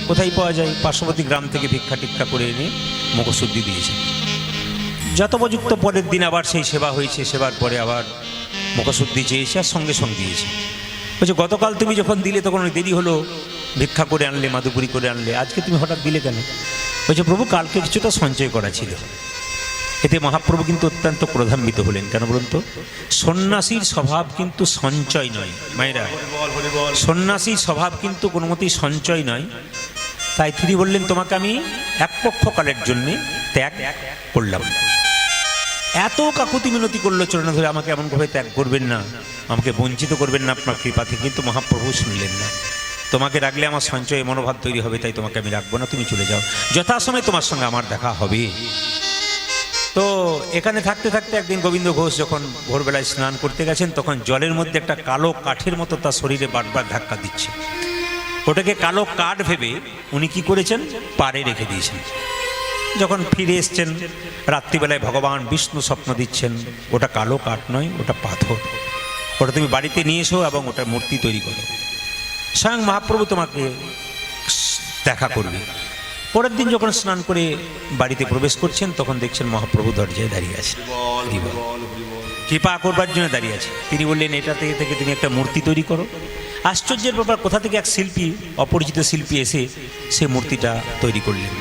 কোথায় পাওয়া যায়? পার্শ্ববর্তী গ্রাম থেকে ভিক্ষা টিক্ষা করে এনে মুখশুদ্ধি দিয়েছে। যথোপযুক্ত পরের দিন আবার সেই সেবা হয়েছে, সেবার পরে আবার মুখশুদ্ধি চেয়েছে আর সঙ্গে সঙ্গে দিয়েছে। বলছে, গতকাল তুমি যখন দিলে তখন দেরি হলো, ভিক্ষা করে আনলে, মাদুপুরি করে আনলে, আজকে তুমি হঠাৎ দিলে কেন? বলছে, প্রভু কালকে কিছুটা সঞ্চয় করা ছিল। এতে মহাপ্রভু কিন্তু অত্যন্ত ক্রোধান্বিত হলেন। কেন বলুন তো? সন্ন্যাসীর স্বভাব কিন্তু সঞ্চয় নয় মায়েরা, সন্ন্যাসীর স্বভাব কিন্তু কোনো মতেই সঞ্চয় নয়। তাই তিনি বললেন, তোমাকে আমি এক পক্ষকালের জন্যে ত্যাগ করলাম। এত কাকুতি মিনতি করলো চরণে ধরে, আমাকে এমনভাবে ত্যাগ করবেন না, আমাকে বঞ্চিত করবেন না আপনার কৃপা থেকে। কিন্তু মহাপ্রভু শুনলেন না। তোমাকে রাখলে আমার সঞ্চয়ে মনোভাব তৈরি হবে, তাই তোমাকে আমি রাখবো না, তুমি চলে যাও, যথাসময়ে তোমার সঙ্গে আমার দেখা হবে। তো এখানে থাকতে থাকতে একদিন গোবিন্দ ঘোষ যখন ভোরবেলায় স্নান করতে গেছেন, তখন জলের মধ্যে একটা কালো কাঠের মতো তার শরীরে বারবার ধাক্কা দিচ্ছে। ওটাকে কালো কাঠ ভেবে উনি কি করেছেন? পাড়ে রেখে দিয়েছেন। যখন ফিরে এসছেন রাত্রিবেলায় ভগবান বিষ্ণু স্বপ্ন দিচ্ছেন, ওটা কালো কাঠ নয়, ওটা পাথর, ওটা তুমি বাড়িতে নিয়ে এসো এবং ওটা মূর্তি তৈরি করো, স্বয়ং মহাপ্রভু তোমাকে দেখা করবে। পরের দিন যখন স্নান করে বাড়িতে প্রবেশ করছেন, তখন দেখছেন মহাপ্রভু দরজায় দাঁড়িয়ে আছে, কৃপা করবার জন্য দাঁড়িয়ে আছে। তিনি বললেন, এটা থেকে তুমি একটা মূর্তি তৈরি করো। আশ্চর্যের ব্যাপার, কোথা থেকে এক শিল্পী, অপরিচিত শিল্পী এসে সে মূর্তিটা তৈরি করলেন।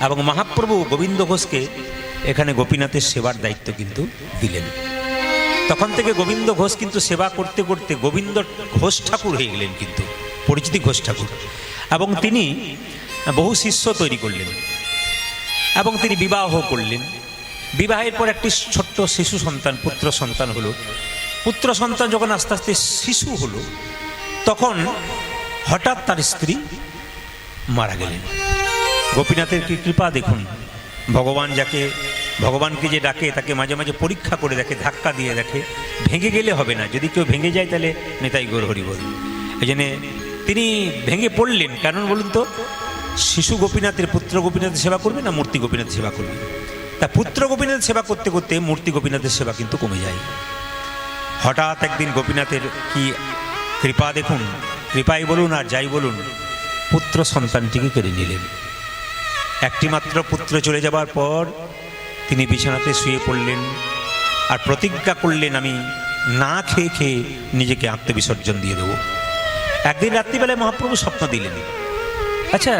এবং মহাপ্রভু গোবিন্দ ঘোষকে এখানে গোপীনাথের সেবার দায়িত্ব কিন্তু দিলেন। তখন থেকে গোবিন্দ ঘোষ কিন্তু সেবা করতে করতে গোবিন্দ ঘোষ ঠাকুর হয়ে গেলেন, কিন্তু পরিচিতি ঘোষ ঠাকুর। এবং তিনি বহু শিষ্য তৈরি করলেন এবং তিনি বিবাহ করলেন। বিবাহের পর একটি ছোট্ট শিশু সন্তান, পুত্র সন্তান হলো। পুত্র সন্তান যখন আস্তে আস্তে শিশু হলো, তখন হঠাৎ তার স্ত্রী মারা গেলেন। গোপীনাথের কি কৃপা দেখুন, ভগবানকে যে ডাকে তাকে মাঝে মাঝে পরীক্ষা করে দেখে, ধাক্কা দিয়ে দেখে, ভেঙে গেলে হবে না। যদি কেউ ভেঙে যায় তাহলে নেতাই গৌর হরি বল। এই জন্যে তিনি ভেঙে পড়লেন। কারণ বলুন তো, শিশু গোপীনাথের, পুত্র গোপীনাথের সেবা করবে না মূর্তি গোপীনাথের সেবা করবে? তা পুত্র গোপীনাথের সেবা করতে করতে মূর্তি গোপীনাথের সেবা কিন্তু কমে যায়। হঠাৎ একদিন গোপীনাথের কি কৃপা দেখুন, কৃপাই বলুন আর যাই বলুন, পুত্র সন্তানটিকে কেড়ে নিলেন। একটি মাত্র পুত্র চলে যাবার পর তিনি বিছানাতে শুয়ে পড়লেন আর প্রতিজ্ঞা করলেন, আমি না খেয়ে খেয়ে নিজেকে আত্মবিসর্জন দিয়ে দেব। একদিন রাত্রিবেলায় মহাপ্রভু স্বপ্ন দিলেন, আচ্ছা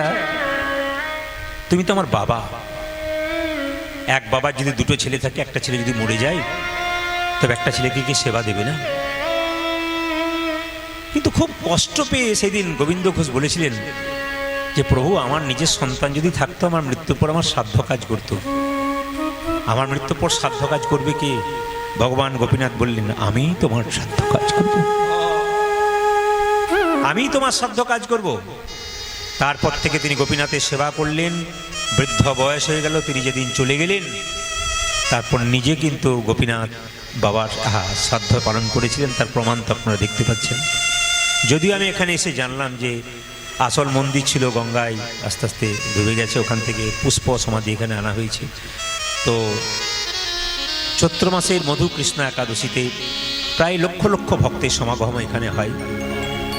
তুমি তো আমার বাবা, এক বাবার যদি দুটো ছেলে থাকে, একটা ছেলে যদি মরে যায়, তবে একটা ছেলেকে কি সেবা দেবে না? কিন্তু খুব কষ্ট পেয়ে সেদিন গোবিন্দ ঘোষ বলেছিলেন যে, প্রভু আমার নিজের সন্তান যদি থাকতো, আমার মৃত্যুর পর আমার শ্রাদ্ধ কাজ করতো। আমার মৃত্যুর পর শ্রাদ্ধ কাজ করবে কে? ভগবান গোপীনাথ বললেন, আমি তোমার শ্রাদ্ধ কাজ করব, আমি তোমার শ্রাদ্ধ কাজ করব। তারপর থেকে তিনি গোপীনাথের সেবা করলেন। বৃদ্ধ বয়স হয়ে গেল, তিনি যেদিন চলে গেলেন, তারপর নিজে কিন্তু গোপীনাথ বাবার শ্রাদ্ধ পালন করেছিলেন। তার প্রমাণ তো আপনারা দেখতে পাচ্ছেন। যদিও আমি এখানে এসে জানলাম যে আসল মন্দির ছিল গঙ্গায়, আস্তে আস্তে ডুবে গেছে। ওখান থেকে পুষ্প সমাধি এখানে আনা হয়েছে। তো চৈত্র মাসের মধু কৃষ্ণ একাদশীতে প্রায় লক্ষ লক্ষ ভক্তের সমাগম এখানে হয়।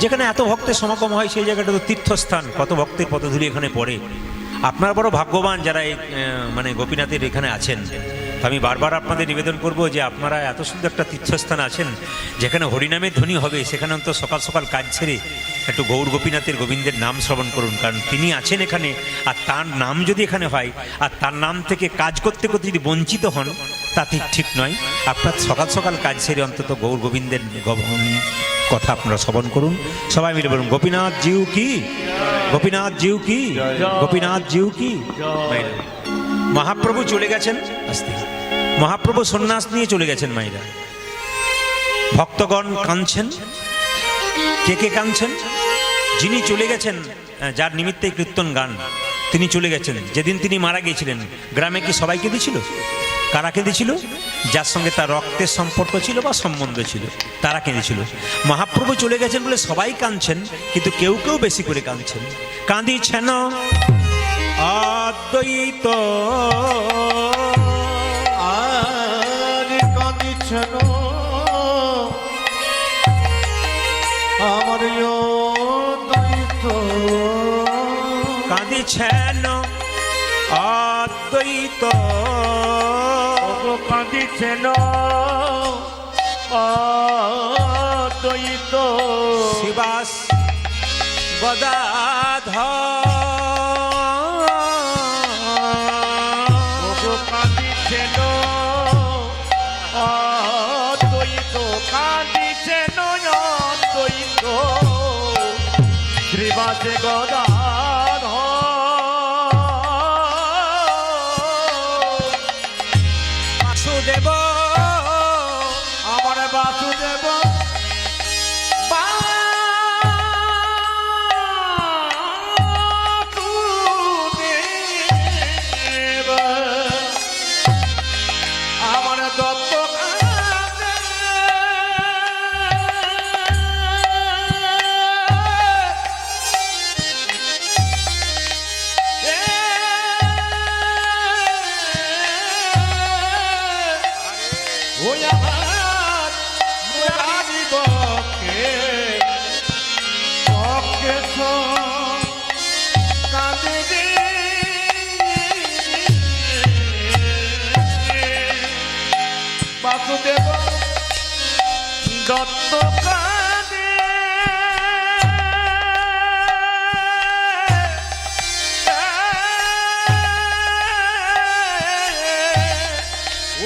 যেখানে এত ভক্তের সমাগম হয় সেই জায়গাটা তো তীর্থস্থান, কত ভক্তের পদধূলি এখানে পড়ে। আপনারা বড় ভাগ্যবান যারা এই মানে গোপীনাথের এখানে আছেন। তো আমি বারবার আপনাদের নিবেদন করব যে আপনারা এত সুন্দর একটা তীর্থস্থান আছেন যেখানে হরিনামের ধ্বনি হবে, সেখানে অন্তত সকাল সকাল কাজ ছেড়ে একটু গৌর গোপীনাথের গোবিন্দের নাম শ্রবণ করুন। কারণ তিনি আছেন এখানে, আর তার নাম যদি এখানে হয় আর তার নাম থেকে কাজ করতে করতে যদি বঞ্চিত হন তা ঠিক নয়। আপনার সকাল সকাল কাজ সেরে অন্তত গৌর গোবিন্দের কথা আপনারা শ্রবণ করুন। সবাই মিলে বলুন গোপীনাথ জিউ কি, গোপীনাথ জিউ কি, গোপীনাথ জিউ কি। মহাপ্রভু চলে গেছেন আস্তে, মহাপ্রভু সন্ন্যাস নিয়ে চলে গেছেন মায়েরা। ভক্তগণ কাঁদছেন। কে কে কাঁদছেন? যিনি চলে গেছেন, যার নিমিত্তে কীর্তন গান, তিনি চলে গেছেন। যেদিন তিনি মারা গিয়েছিলেন গ্রামে কি সবাই কেঁদেছিল? কারা কেঁদেছিল? যার সঙ্গে তার রক্তের সম্পর্ক ছিল বা সম্বন্ধ ছিল তারা কেঁদেছিল। মহাপ্রভু চলে গেছেন বলে সবাই কাঁদছেন, কিন্তু কেউ কেউ বেশি করে কাঁদছেন। কাঁদিছেন অদ্বৈত, আর কাঁদিছেন আমার অদ্বৈত, কাঁদিছেন অদ্বৈত, কাঁদিছেন অদ্বৈত, শিবাস গদাধর, কাঁদিছেন অদ্বৈত, কাঁদিছেন অদ্বৈত, শ্রীবাসে গদাধর। বাসুদেব আমার বাসুদেব, বাসুদেব আমার দত্ত ওই আমার মুরারি বকে বকে কাঁদে রে বাসুদেব দত্ত কাঁদে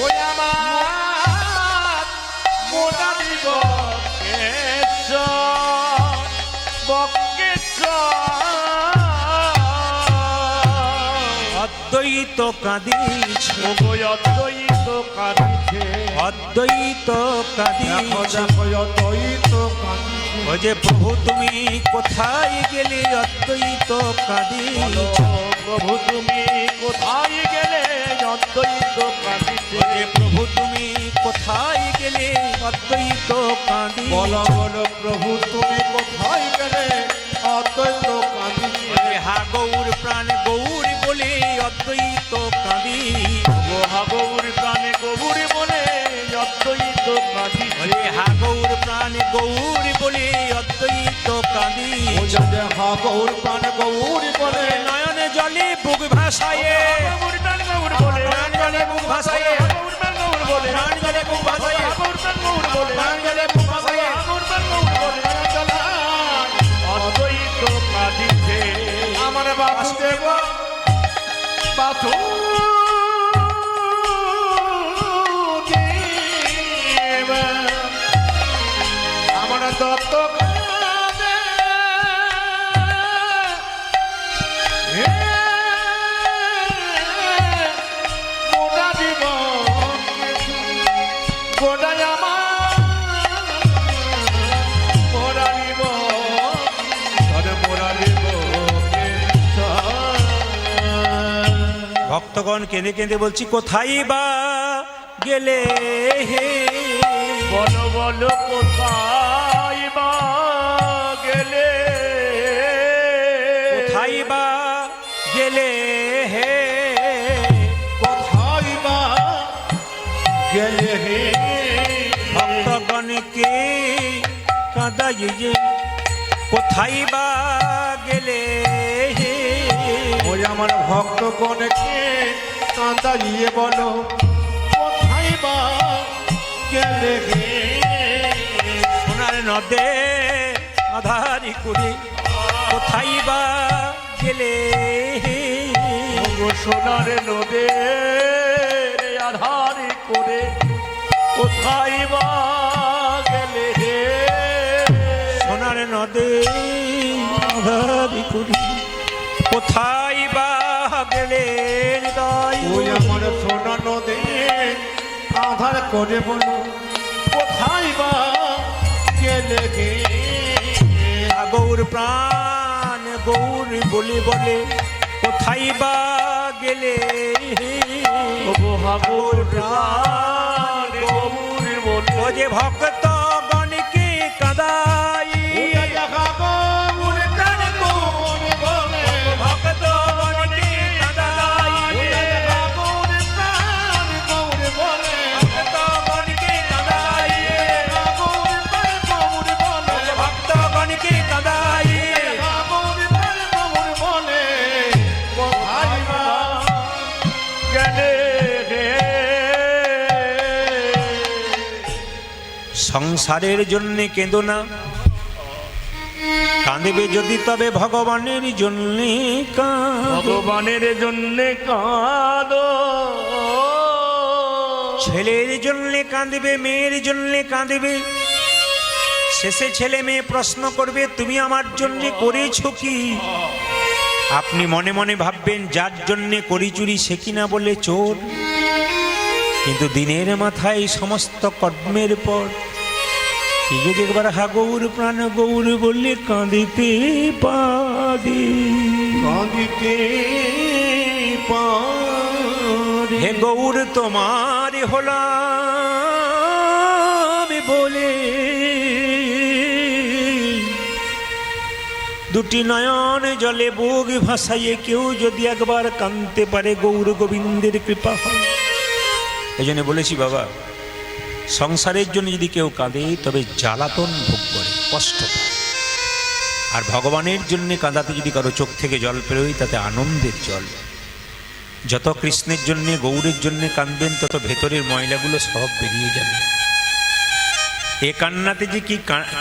ওই আমার মুরারি বকে বকে অদ্বৈত কাঁদিছে, অদ্বৈত কাঁদিছে, অদ্বৈত কাঁদিছে। অদ্বৈত কাঁদিছে, ও যে প্রভু তুমি কোথায় গেলে অদ্বৈত কাঁদিছে। প্রভু তুমি কোথায় গেলে অদ্বৈত কাঁদিছে, ও যে প্রভু তুমি কোথায় গেলে অদ্বৈত কাঁদিছে। বলো বলো প্রভু তুমি কোথায় গেলে অদ্বৈত কাঁদিছে। ও যে হা গৌর প্রাণ গৌর বলে অদ্বৈত কাঁদিছে। হা গৌর প্রাণে গৌর বলে অদ্বৈত কাঁদিছে। ও যে হা গৌর প্রাণ গৌর বলে অদ্বৈত কাঁদিছে। হা গৌর প্রাণ গৌর বলে নয়নে জলে বুক ভাসায়ে, গৌর প্রাণ গৌর বলে নয়ন জলে বুক ভাসায়ে, গৌর প্রাণ গৌর বলে নয়ন জলে বুক ভাসায়ে, গৌর প্রাণ গৌর বলে নয়ন জলে বুক ভাসায়ে। গৌর প্রাণ গৌর বলে অদ্বৈত কাঁদিছে আমার বাসুদেব বাসুদেব আমার দত্ত কাঁদে মুরারি বকে গোড়ায় আমার মুরারি বকে মুরারি বকে ভক্তগণ কেঁদে কেঁদে বলছি কোথায় বা গেলে হে। বলো বলো কোথায় বা গেলে বা গেলে হে, কোথায় বা গেলে হে ভক্তগণকে কাঁদাই যে কোথায় বা গেলে হে। ওই আমার ভক্তগণকে কাঁদাইয়ে বলো কোথায় বা গেলে হে। সোনার নদে আধারি করে কোথায় বা গেলে হে। ওগো সোনার নদে আধার করে কোথায় বা গেলে হে। সোনার নদে আধারি করে কোথায় বা গেলে হৃদয়। ওই আমার সোনা নদে আধার করে বলো কোথায় বা গেলে হে। গৌর প্রাণ গৌর বলে বলে কোথায় বা গেলে হে। ওগো হাগর প্রাণ গৌর বলে ও যে ভক্ত গণকে কাদাই, ওটা দেখা গৌর প্রাণ গৌর বলে ভক্ত গণকে কাদাই, ওটা দেখা গৌর প্রাণ গৌর বলে ভক্ত গণকে কাদাই, গৌর প্রাণ গৌর বলে ভক্ত গণকে কাদাই। গৌর প্রাণ গৌর বলে কোথায় বা গেলে হে। সংসারের জন্য কেঁদো না, কাঁদবে যদি তবে ভগবানের জন্য কাঁদো। ভগবানের জন্য কাঁদো। ছেলের জন্য কাঁদবে, মেয়ের জন্য কাঁদবে, শেষে ছেলে মেয়ে প্রশ্ন করবে তুমি আমার জন্য করেছো কি। আপনি মনে মনে ভাববেন যার জন্যে করি চুরি সে কিনা বলে চোর, কিন্তু দিনের মাথায় সমস্ত কর্মের পর কি যদি একবার হা গৌর প্রাণ গৌর বললে কাঁদিতে পারি। কাঁদিতে পারি। হে গৌর তোমার হলাম বলে দুটি নয়ন জলে বুক ভাসাইয়ে কেউ যদি একবার কাঁদতে পারে গৌর গোবিন্দের কৃপা হয়। এই জন্য বলেছি বাবা, সংসারের জন্য যদি কেউ কাঁদে তবে জ্বালাতন ভোগ করে, কষ্ট পায়। আর ভগবানের জন্য কাঁদাতে যদি কারো চোখ থেকে জল পেরোয় তাতে আনন্দের জল। যত কৃষ্ণের জন্য গৌরের জন্য কাঁদবেন তত ভেতরের ময়লাগুলো সব বেরিয়ে যাবে। এ কান্নাতে যে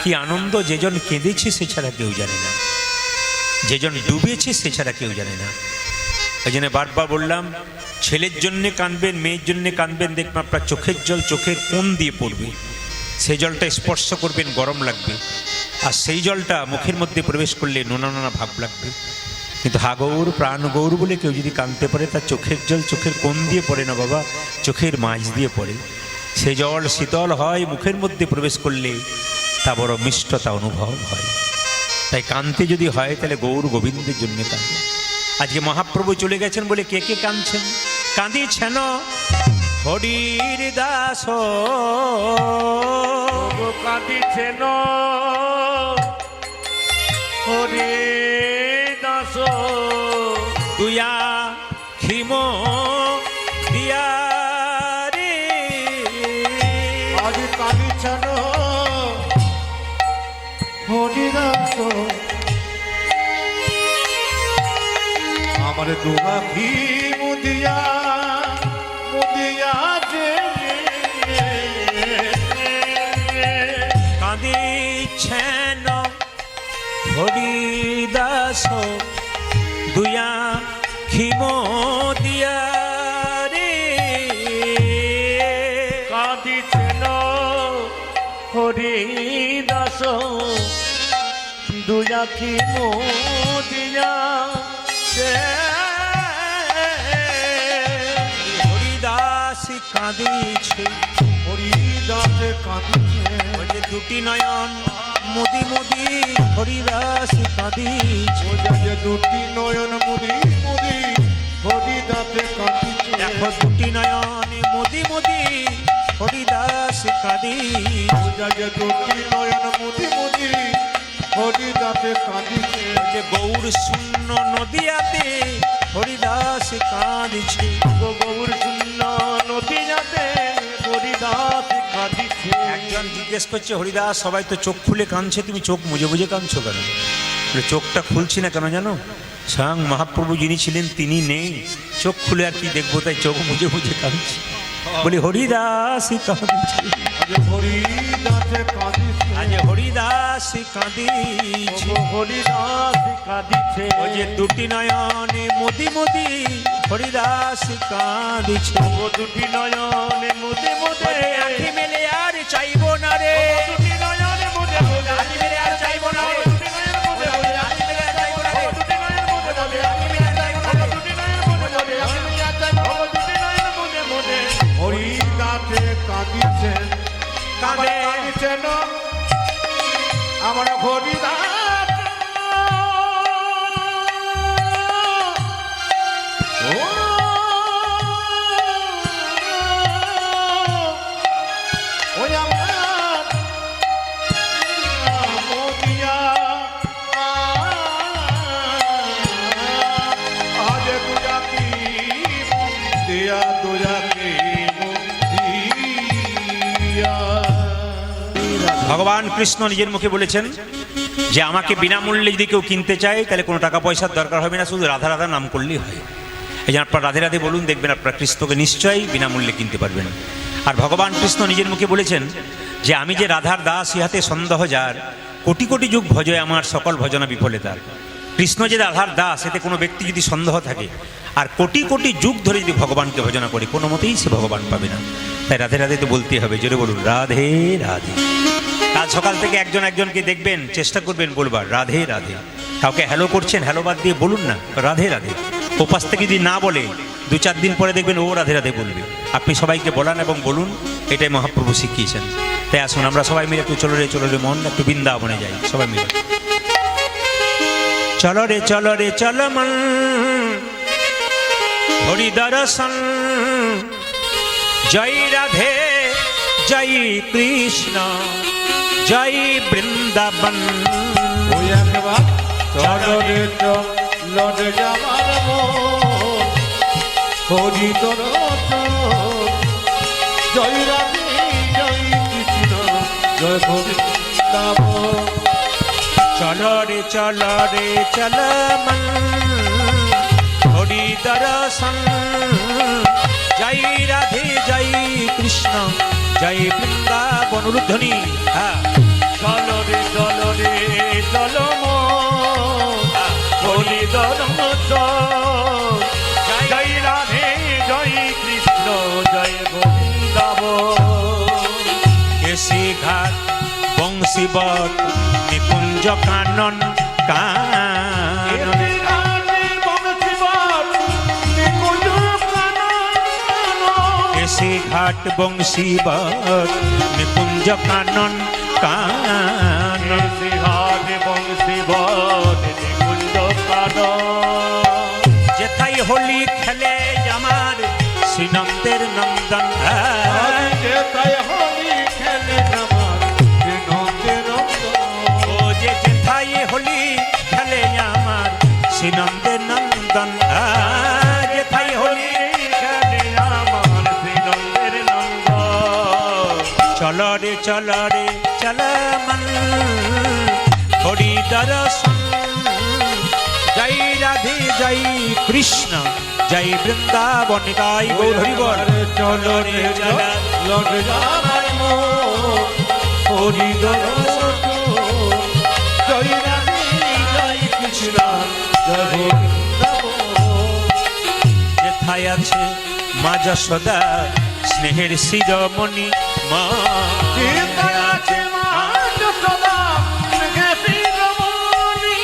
কি আনন্দ, যেজন কেঁদেছে সে ছাড়া কেউ জানে না, যেজন ডুবেছে সে ছাড়া কেউ জানে না। এই জন্য বারবার বললাম, ছেলের জন্যে কাঁদবেন, মেয়ের জন্যে কাঁদবেন, দেখবেন আপনার চোখের জল চোখের কোণ দিয়ে পড়বে, সেই জলটা স্পর্শ করবেন গরম লাগবে, আর সেই জলটা মুখের মধ্যে প্রবেশ করলে নোনা নোনা ভাব লাগবে। কিন্তু হা গৌর প্রাণ গৌর বলে কেউ যদি কাঁদতে পারে তার চোখের জল চোখের কোণ দিয়ে পড়ে না বাবা, চোখের মাঝ দিয়ে পড়ে। সেই জল শীতল হয়, মুখের মধ্যে প্রবেশ করলে তা বড় মিষ্টতা অনুভব হয়। তাই কাঁদতে যদি হয় তাহলে গৌর গোবিন্দের জন্য কাঁদে। আজকে মহাপ্রভু চলে গেছেন বলে কে কে কাঁদছেন? কাঁদিছেন হরির দাস, কাঁদিছেন হরি দাস। তুয়া খিম দিয়া রে। আজ কাঁদিছেন হরি দাস। আমার দুয়াখি মুদিয়া মুদিয়া যে কাঁদিছেন হরিদাস, দুয়া খিম দিয়া রে। কাঁদিছেন হরি দাস, দুয়াখি মুদিয়া যে। হরিদাস কাঁদিছে, হরিদাস কাঁদিছে। ওই যে দুটি নয়ন মুদি মুদি হরিদাস কাঁদিছে। ওই যে দুটি নয়ন মুদি মুদি হরিদাস কাঁদিছে। দেখো দুটি নয়ন মুদি মুদি হরিদাস কাঁদিছে। ওই যে দুটি নয়ন মুদি মুদি হরিদাসে কাঁদিছে যে গৌর শূন্য নদিয়াতে হরিদাস কাঁদিছে। গৌর শূন্য নদী যাতে হরিদাস কাঁদিছে। একজন জিজ্ঞেস করছে হরিদাস সবাই তো চোখ খুলে কাঁদছে, তুমি চোখ মুজে মুজে কাঁদছো কেন? বলে, চোখটা খুলছি না কেন জানো? স্বয়ং মহাপ্রভু যিনি ছিলেন তিনি নেই, চোখ খুলে আর কি দেখবো, তাই চোখ মুজে মুজে কাঁদছি। বলি হরিদাস কাঁদিছে, হরিদাসে কাঁদিছে আজ হরিদাস কাঁদিছে। হরিদাস কাঁদিছে ও যে দুটি নয়নে মোদি মোদি হরিদাস কাঁদিছে। ও দুটি নয়নে মুদে মুদে আখি মেলে আর চাইবো না রে, দুটি নয়নে মুদে মুদে আখি মেলে আর চাইবো না রে, দুটি নয়নে মুদে মুদে আখি মেলে আর চাইবো না রে, দুটি নয়নে মুদে মুদে আখি মেলে আর চাইবো না রে। দুটি নয়নে মুদে মুদে দুটি নয়নে মুদে মুদে হরিদাসে কাঁদিছেন কাঁদে। কাঁদিছেন আমার হরিদাস ওই আমার মোদিয়া আজ দুজা কি দিয়া দুজা কি দিয়া। ভগবান কৃষ্ণ নিজের মুখে বলেছেন যে আমাকে বিনামূল্যে যদি কেউ কিনতে চায় তাহলে কোনো টাকা পয়সার দরকার হবে না, শুধু রাধা রাধা নাম করলেই হয়। এই জন্য আপনার রাধে রাধে বলুন, দেখবেন আপনার কৃষ্ণকে নিশ্চয়ই বিনামূল্যে কিনতে পারবেন। আর ভগবান কৃষ্ণ নিজের মুখে বলেছেন যে আমি যে রাধার দাস ইহাতে সন্দেহ যার, কোটি কোটি যুগ ভজয় আমার সকল ভজনা বিফলে তার। কৃষ্ণ যে রাধার দাস এতে কোনো ব্যক্তি যদি সন্দেহ থাকে আর কোটি কোটি যুগ ধরে যদি ভগবানকে ভজনা করে, কোনো মতেই সে ভগবান পাবে না। তাই রাধে রাধে তো বলতেই হবে, জোরে বলুন রাধে রাধে। কাল সকাল থেকে একজন একজনকে দেখবেন, চেষ্টা করবেন বলবার রাধে রাধে। কাউকে হ্যালো করছেন, হ্যালো বাদ দিয়ে বলুন না রাধে রাধে। ওপাশ থেকে যদি না বলে 2-4 দিন পরে দেখবেন ও রাধে রাধে বলবে। আপনি সবাইকে বলান এবং বলুন, এটাই মহাপ্রভু শিখিয়েছেন। তাই আসুন আমরা সবাই মিলে একটু চলো রে মন, একটু বৃন্দাবনে যাই সবাই মিলে। চলো রে চলো মন হরি দর্শন, জয় রাধে জয় কৃষ্ণ জয় বৃন্দাবন। ওই একবার চলো রে চলো রে আমার মন হরি দর্শন, জয় রাধে জয় কৃষ্ণ জয় বৃন্দাবন। চলো রে চলো মন হরি দর্শন, জয় রাধে জয় কৃষ্ণ জয় বৃন্দাবন। রুদ্ধনি হ্যাঁ, চলো রে চলো মন হরি দর্শন, জয় রাধে জয় কৃষ্ণ জয় বৃন্দাবন। কেশি ঘাট বংশীবট নিকুঞ্জ কানন কানন, কেশি ঘাট বংশীবট নিকুঞ্জ কানন কানন। যেথায় হোলি খেলে আমার শ্রীনন্দের নন্দন, ও যে যেথায় হোলি খেলে আমার শ্রীনন্দের নন্দন, যেথায় হোলি চলো রে চলো মন হরি দর্শন, জয় রাধে জয় কৃষ্ণ জয় বৃন্দাবন। গাই গৌর হরি বল। চলো রে চলো হরি দর্শন, জয় রাধে জয় কৃষ্ণ জয় বৃন্দাবন। যেথায় আছে মা যশোদা স্নেহের শিরোমণি মা, যেথায় আছে মা যশোদা স্নেহের শিরোমণি,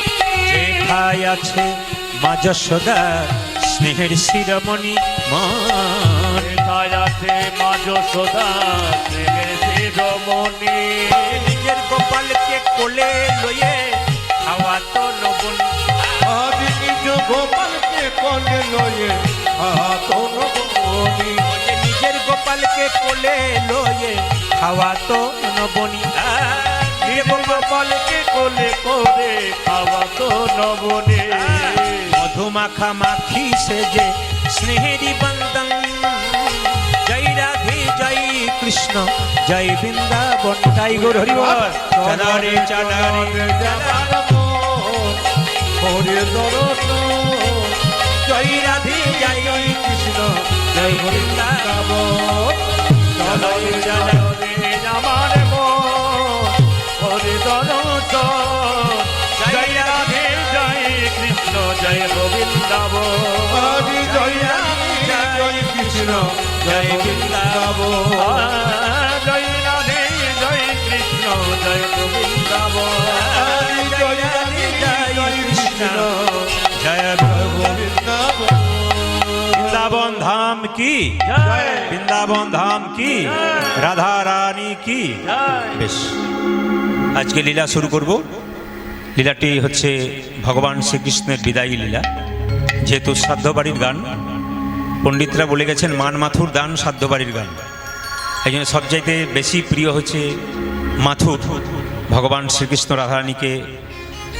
যেথায় আছে মা যশোদা স্নেহের শিরোমণি মা, যেথায় আছে মা যশোদা স্নেহের শিরোমণি। নিজের গোপালকে কোলে লয়ে খাওয়া তো নবন, আজ নিজ গোপালকে কোলে লয়ে হাত নবনী, নিজের গোপালকে কোলে লয়ে খাওয়া তো নবনী। কে করবো? গোপালকে কোলে করে খাওয়াতো নবনে। মধুমাখা মাখি সেজে স্নেহেরি বন্দন, জয় রাধে জয় কৃষ্ণ জয় বৃন্দাবন। তাই গৌর হরি বল। চাঁদারে চাঁদারে যাবার মন করে দর্শন, জয় রাধে জয় কৃষ্ণ জয় বৃন্দাবন। চলরে চলরে আমার মন করে দর্শন, জয় রাধে জয় কৃষ্ণ জয় গোবিন্দাবন। জয় রাধে জয় কৃষ্ণ জয় বৃন্দাবন। জয় রাধে জয় কৃষ্ণ জয় গোবিন্দাবন। জয় রাধে জয় কৃষ্ণ জয় গোবিন্দাবন। বৃন্দাবন ধাম কি, জয় বৃন্দাবন ধাম কি, রাধা রানী কি। বেশ, আজকে লীলা শুরু করব। লীলাটি হচ্ছে ভগবান শ্রীকৃষ্ণের বিদায়ী লীলা। যেহেতু শ্রাদ্ধ বাড়ির গান, পণ্ডিতরা বলে গেছেন মান মাথুর দান শ্রাদ্ধ বাড়ির গান। এই জন্য সবচাইতে বেশি প্রিয় হচ্ছে মাথুর। ভগবান শ্রীকৃষ্ণ রাধারানীকে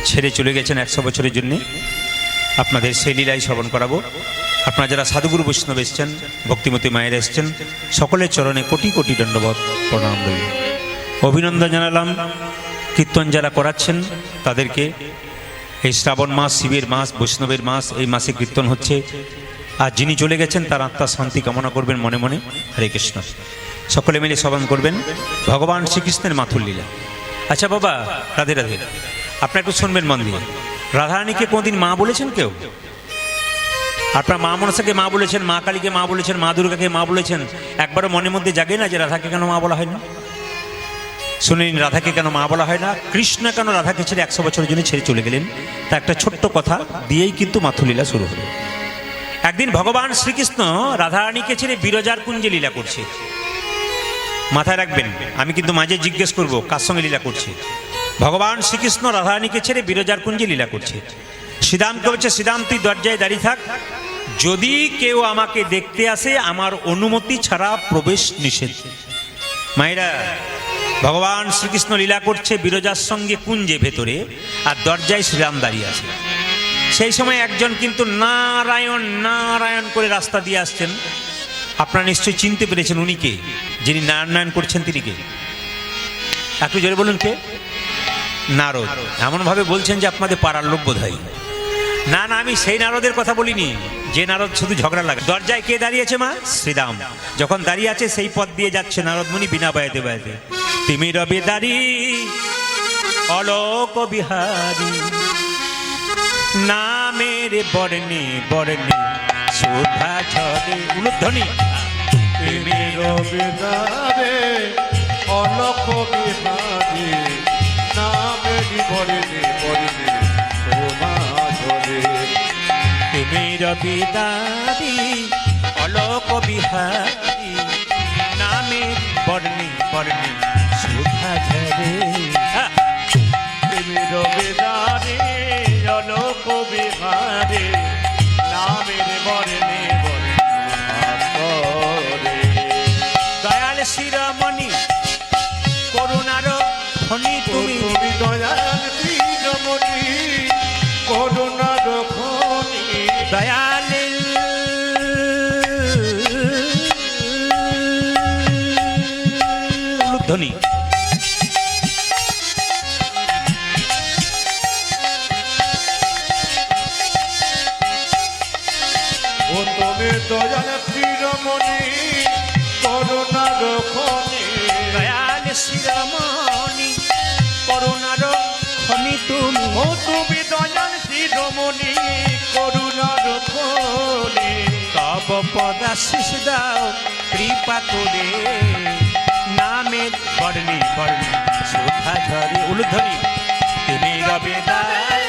ছেড়ে চলে গেছেন 100 বছরের জন্যে। আপনাদের সেই লীলাই শ্রবণ করাবো। আপনারা যারা সাধুগুরু বৈষ্ণব এসছেন, ভক্তিমতী মায়ের এসছেন, সকলের চরণে কোটি কোটি দণ্ডবত প্রণাম রইল। অভিনন্দন জানালাম কীর্তন যারা করাচ্ছেন তাদেরকে। এই শ্রাবণ মাস শিবের মাস, বৈষ্ণবের মাস, এই মাসে কীর্তন হচ্ছে। আর যিনি চলে গেছেন তার আত্মার শান্তি কামনা করবেন মনে মনে। হরে কৃষ্ণ। সকলে মিলে শ্রবণ করবেন ভগবান শ্রীকৃষ্ণের মাথুর লীলা। আচ্ছা বাবা, রাধে রাধে। আপনারা একটু শুনবেন মন দিয়ে। রাধারানীকে কোনদিন মা বলেছেন কেউ? আপনার মা মনসাকে মা বলেছেন, মা কালীকে মা বলেছেন, মা দুর্গাকে মা বলেছেন? একবারও মনের মধ্যে জাগে না যে রাধাকে কেন মা বলা হয় না? শুনেন, রাধাকে কেন মা বলা হয় না? কৃষ্ণ কেন রাধাকে ছেড়ে 100 বছরের জন্য ছেড়ে চলে গেলেন? তা একটা ছোট্ট কথা দিয়েই কিন্তু মাথুলীলা শুরু হলো। একদিন ভগবান শ্রীকৃষ্ণ রাধারানীকে ছেড়ে বিরজার কুঞ্জে লীলা করছে। মাথায় রাখবেন, আমি কিন্তু মাঝে জিজ্ঞেস করব কার সঙ্গে লীলা করছে। ভগবান শ্রীকৃষ্ণ রাধারানীকে ছেড়ে বিরজার কুঞ্জে লীলা করছে। শ্রীদামকে বলছে, শ্রীদাম তুই দরজায় দাঁড়িয়ে থাক, যদি কেউ আমাকে দেখতে আসে আমার অনুমতি ছাড়া প্রবেশ নিষেধ। মায়েরা, ভগবান শ্রীকৃষ্ণ লীলা করছে বিরজার সঙ্গে কুঞ্জে ভেতরে, আর দরজায় শ্রীরাম দাঁড়িয়ে আছে। সেই সময় একজন কিন্তু নারায়ণ নারায়ণ করে রাস্তা দিয়ে আসছেন। আপনারা নিশ্চয়ই চিনতে পেরেছেন উনি কে, যিনি নারায়ণ করছেন তিনি কে? একটু জোরে বলুন কে? নারদ। এমনভাবে বলছেন যে আপনাদের পাড়ার লোক বোধ হয়। না না, আমি সেই নারদের কথা বলিনি যে নারদ শুধু ঝগড়া লাগে। দরজায় কে দাঁড়িয়েছে মা? শ্রীরাম। যখন দাঁড়িয়ে আছে সেই পথ দিয়ে যাচ্ছে নারদমণি বিনা বায়াতে বায়াতে। তিমি রবি দাঁড়ি অলোক বিহারী, নামের বর্ণে বর্ণে সুধা ঝরে। উলুধ্বনি। তুমি রবিদারে অলক বিহারী, নামেরি বরিণে বরিণে শোভা ঝরে। তুমি রবি দাঁড়ি অলোক বিহারী, নামের বর্ণে বর্ণে সুধা ঝরে। তুমি রবিদারে অলক বিহারী, নামের বরণে বরণে। দয়াল শিরোমণি করুণার খনি তুমি। তুমি দয়াল শিরোমণি করুণার খনি। দয়াল ধ্বনি। ও তুমি দয়াল শিরোমণি করুণার খনি। দয়াল শিরোমণি করুণার খনি তুমি। ও তুমি দয়াল শিরোমণি করুণার খনি। তব পদাশিস দাও কৃপা করে, নামের বর্ণে বর্ণে সুধা ঝরে। উলুধ্বনি। তুমি রবে দায়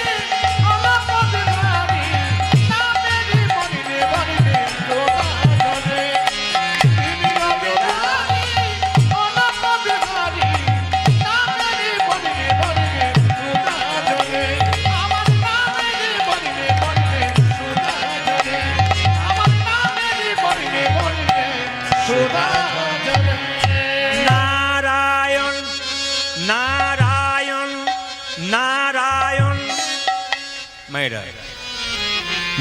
নারায়ণ নারায়ণ ভাইরা,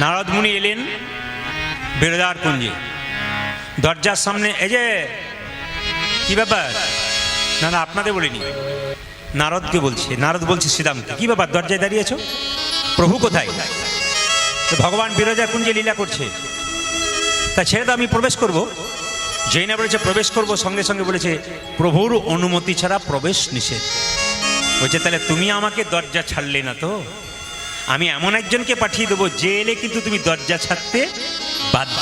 নারদ মুনি এলেন বিরজার কুঞ্জে, দরজার সামনে, এই যে কি ব্যাপার, না না আপনাদের বলিনি, নারদকে বলছে, নারদ বলছে শ্রীরামকে, কি ব্যাপার দরজায় দাঁড়িয়েছ, প্রভু কোথায়? তো ভগবান বিরজা কুঞ্জে লীলা করছে, তা ছেড়ে তো আমি প্রবেশ করব। যেই না বলেছে প্রবেশ করব, সঙ্গে সঙ্গে বলেছে প্রভুর অনুমতি ছাড়া প্রবেশ নিষেধ। বলছে তাহলে তুমি আমাকে দরজা ছাড়লে না তো, আমি এমন একজনকে পাঠিয়ে দেবো যে এলে কিন্তু তুমি দরজা ছাড়তে বাধ্য।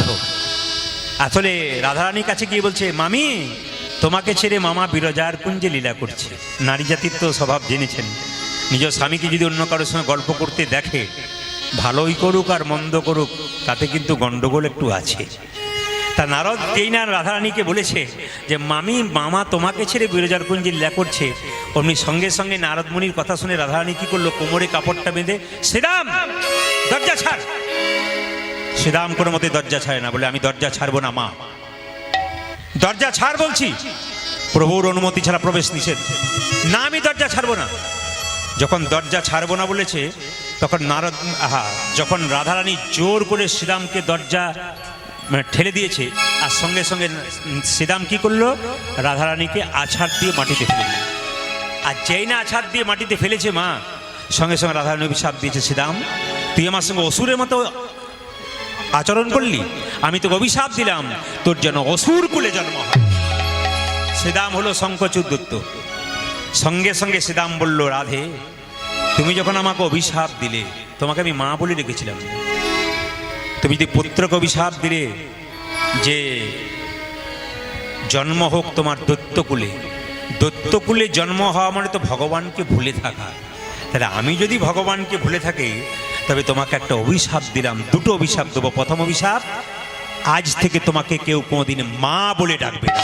আসলে রাধারানীর কাছে গিয়ে বলছে, মামি তোমাকে ছেড়ে মামা বিরজার কুঞ্জে লীলা করছে। নারী জাতির তো স্বভাব জেনেছেন, নিজ স্বামীকে যদি অন্য কারোর সঙ্গে গল্প করতে দেখে, ভালোই করুক আর মন্দ করুক, তাতে কিন্তু গণ্ডগোল একটু আছে। তা নারদ যেই না রাধারানীকে বলেছে যে মামি মামা তোমাকে ছেড়ে বিরজার কুঞ্জে লীলা করছে, অমনি সঙ্গে সঙ্গে নারদ মুনির কথা শুনে রাধারানী কি করলো, কোমরে কাপড়টা বেঁধে, শ্রীরাম দরজা ছাড়। শ্রীরাম কোনো মতে দরজা ছাড়ে না, বলে আমি দরজা ছাড়বো না মা, দরজা ছাড় বলছি, প্রভুর অনুমতি ছাড়া প্রবেশ নিষেধ, না আমি দরজা ছাড়বো না। যখন দরজা ছাড়বো না বলেছে, তখন নারদ যখন রাধারানী জোর করে শ্রীরামকে দরজা ঠেলে দিয়েছে, আর সঙ্গে সঙ্গে শ্রীরাম কি করলো, রাধারানীকে আছাড় দিয়ে মাটিতে ফেলে দিল। আর যেই না আছাড় দিয়ে মাটিতে ফেলেছে মা, সঙ্গে সঙ্গে রাধারানী অভিশাপ দিয়েছে, শ্রীরাম তুই আমার সঙ্গে অসুরের মতো আচরণ করলি, আমি তোকে অভিশাপ দিলাম তোর যেন অসুর কুলে জন্ম হয়। শ্রীরাম হলো শঙ্খচূড়। সঙ্গে সঙ্গে শ্রীরাম বলল, রাধে তুমি যখন আমাকে অভিশাপ দিলে, তোমাকে আমি মা বলে রেখেছিলাম, তুমি যদি পুত্রকে অভিশাপ দিলে যে জন্ম হোক তোমার দৈত্যকুলে, দৈত্যকুলে জন্ম হওয়া মানে তো ভগবানকে ভুলে থাকা, তাহলে আমি যদি ভগবানকে ভুলে থাকি, তবে তোমাকে একটা অভিশাপ দিলাম, দুটো অভিশাপ দেবো। প্রথম অভিশাপ, আজ থেকে তোমাকে কেউ কোনোদিন মা বলে ডাকবে না।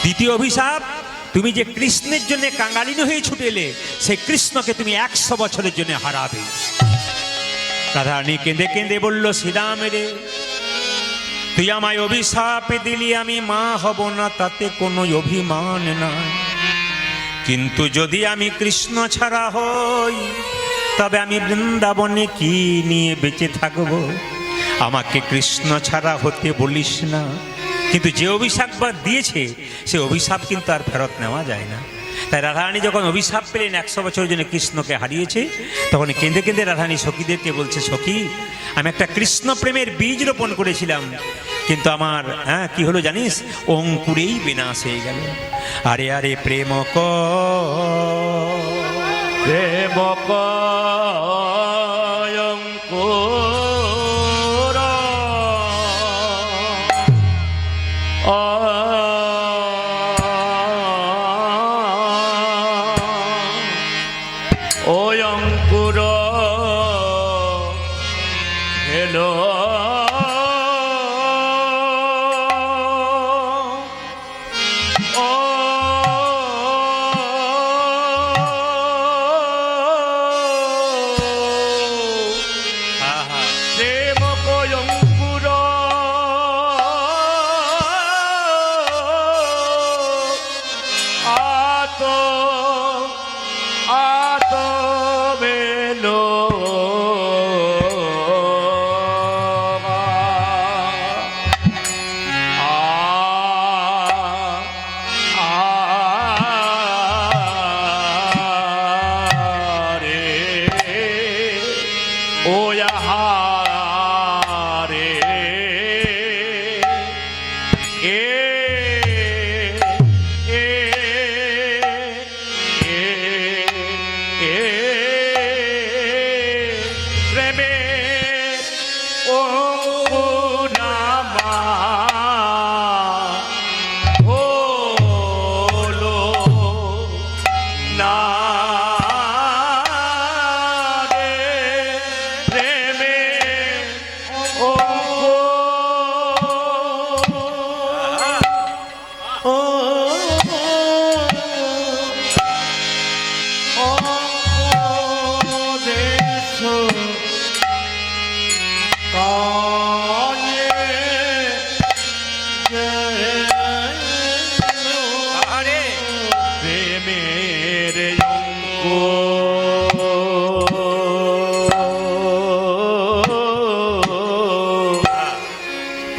দ্বিতীয় অভিশাপ, তুমি যে কৃষ্ণের জন্য কাঙ্গালিনী হয়ে ছুটে এলে, সেই কৃষ্ণকে তুমি 100 বছরের জন্য হারাবে। রাধারানী কেঁদে কেঁদে বলল, শ্রীরাম রে তুই আমায় অভিশাপ দিলি, আমি মা হব না তাতে কোনো অভিমান নাই, কিন্তু যদি আমি কৃষ্ণ ছাড়া হই, তবে আমি বৃন্দাবনে কি নিয়ে বেঁচে থাকব? আমাকে কৃষ্ণ ছাড়া হতে বলিস না। কিন্তু যে অভিশাপ দিয়েছে, সে অভিশাপ কিন্তু আর ফেরত নেওয়া যায় না। তাই রাধারানী যখন অভিশাপ পেলেন 100 বছরের জন্য কৃষ্ণকে হারিয়েছে, তখন কেঁদে কেঁদে রাধারানী সখীদেরকে বলছে, সখী আমি একটা কৃষ্ণ প্রেমের বীজ রোপণ করেছিলাম, কিন্তু আমার কি হলো জানিস, অঙ্কুরেই বিনাশ হয়ে গেল। আরে আরে প্রেম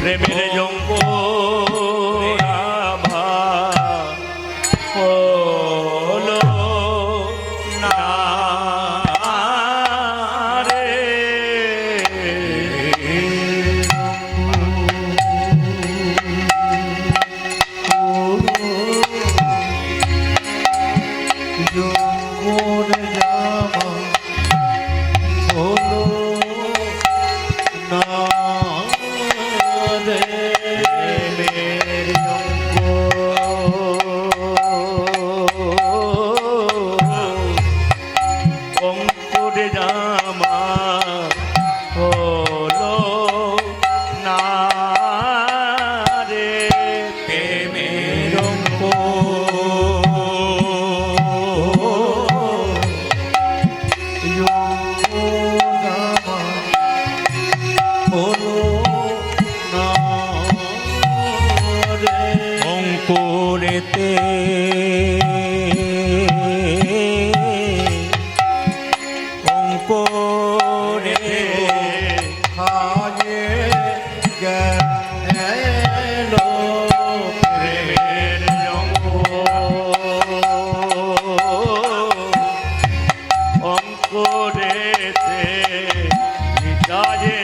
প্রেমের জঙ্গরাভা হলো না রে। জঙ্গর জামা হলো না রে। অঙ্কুর জামা হলো না রে। প্রেমের অঙ্কুরেতে অঙ্কুরে খায়ে গেল প্রেমের অঙ্কুরেতে খায়ে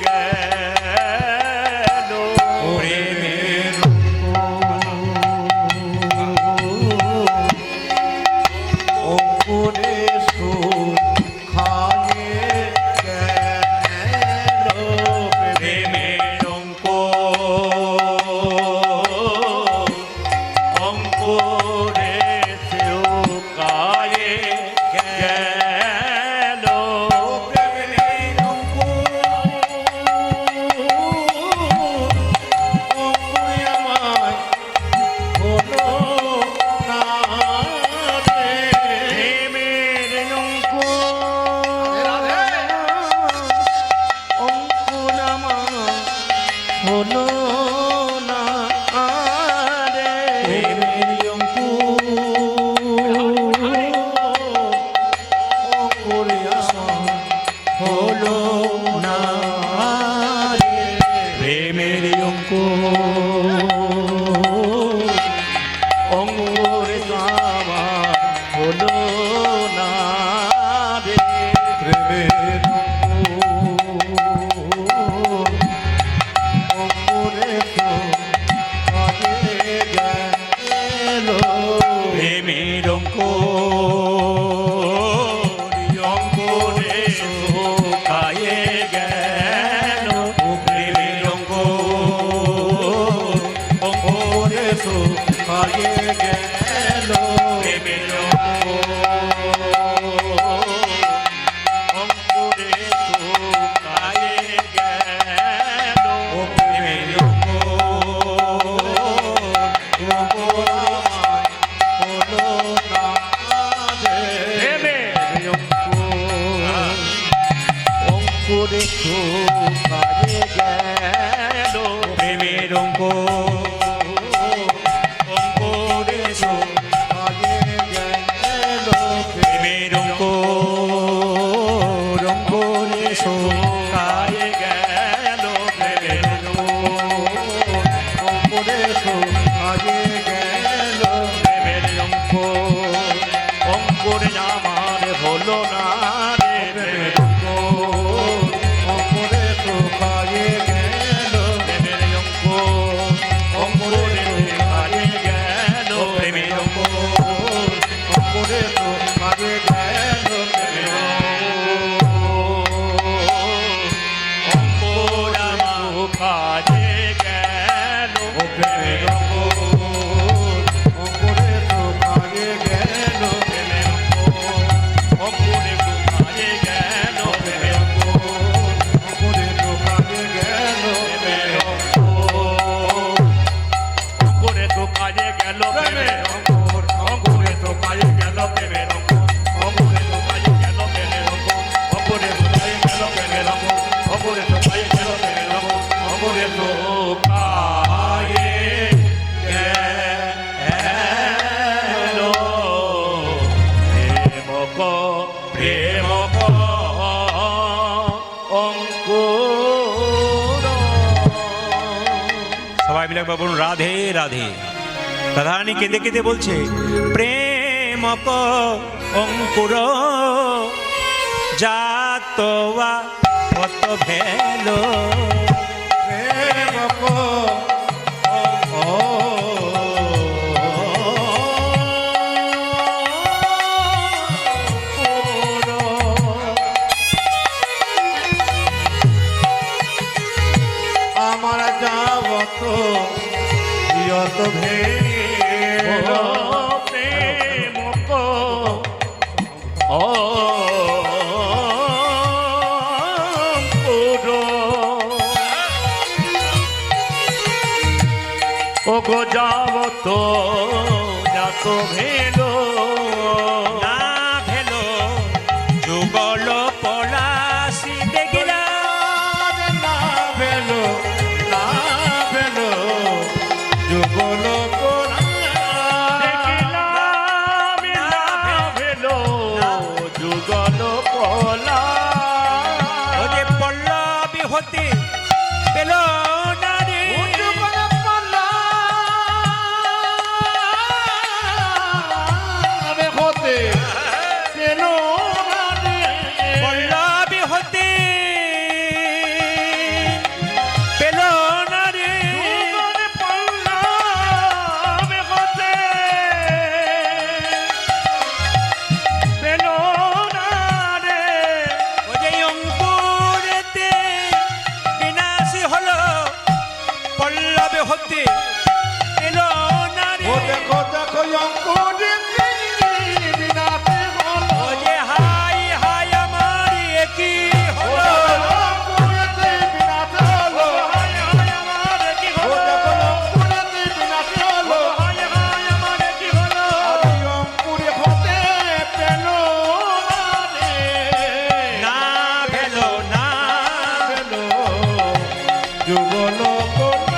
গেল প্রেমের অঙ্কুরে সুখায়ে গেল প্রেমের অঙ্কুরে সুখায়ে গেল প্রেমের অঙ্কুরে আমায় হলো না রে। প্রেমের অঙ্কুর আমায় হলো না রে। প্রেমের অঙ্কুর আমায় হলো না রে। প্রেমের অঙ্কুর আমার হলো না রে। প্রেমের অঙ্কুরে খায়ে গেল প্রেমের অঙ্কুরে খায়ে গেল প্রেমের অঙ্কুরে খায়ে গেল প্রেমের অঙ্কুরে খায়ে গেল প্রেমের অঙ্কুর আমায় হলো না রে। প্রেমের অঙ্কুরে খায়ে গেল প্রেমের অঙ্কুরে খায়ে গেল প্রেমের অঙ্কুরে খায়ে গেল প্রেমের অঙ্কুরে খায়ে গেল প্রেমের অঙ্কুর আমার হলো না রে। প্রেমের অঙ্কুরে খায়ে গেল প্রেমের অঙ্কুরে খায়ে গেল প্রেমের অঙ্কুরে খায়ে গেল প্রেমের অঙ্কুর আমার খায়ে গেল প্রেমের অঙ্কুরে খায়ে গেল প্রেমের অঙ্কুরে খায়ে গেল প্রেমের অঙ্কুরে খায়ে গেল প্রেমের অঙ্কুরে খায়ে গেল প্রেমের অঙ্কুরে খায়ে গেল প্রেমের অঙ্কুরে খায়ে গেল প্রেমের অঙ্কুরে খায়ে গেল প্রেমের অঙ্কুরে খায়ে গেল প্রেমের অঙ্কুরে খায়ে প্রেম অঙ্কুর মিলে একবার বলুন রাধে রাধে। রাধারানী কেঁদে কেঁদে বলছে, প্রেম অঙ্কুর জাতোয়া কত ভেলো, প্রেম কো আমার যাবত যত ভেল প্রেম কো ও গো যাবত যত ভেল না ভেলো যুগল পলাশি দেখিলা, না ভেল না ভেল যুগল যুগল পলা ও যে পল্লবী হতে পেল না রে, যুগল পলা হতে পেল না রে, পল্লবী হতে পেল না রে, যুগল পল্লব হতে পেল না রে। ও যে অঙ্কুরেতে বিনাশী হলো পল্লবী হতে পেল না রে, ও দেখো দেখো অঙ্কুরে বিনাশে হলো, ও যে হাই হাই আমার একই হলো, অঙ্কুরেতে বিনাশে হলো, হাই হাই আমার একই ও হলো, দেখো অঙ্কুরেতে বিনাশে হলো, হাই হাই আমার একই হলো, আরে অঙ্কুরে হতে পেল না রে, না ভেলো না পেল যুগল কোন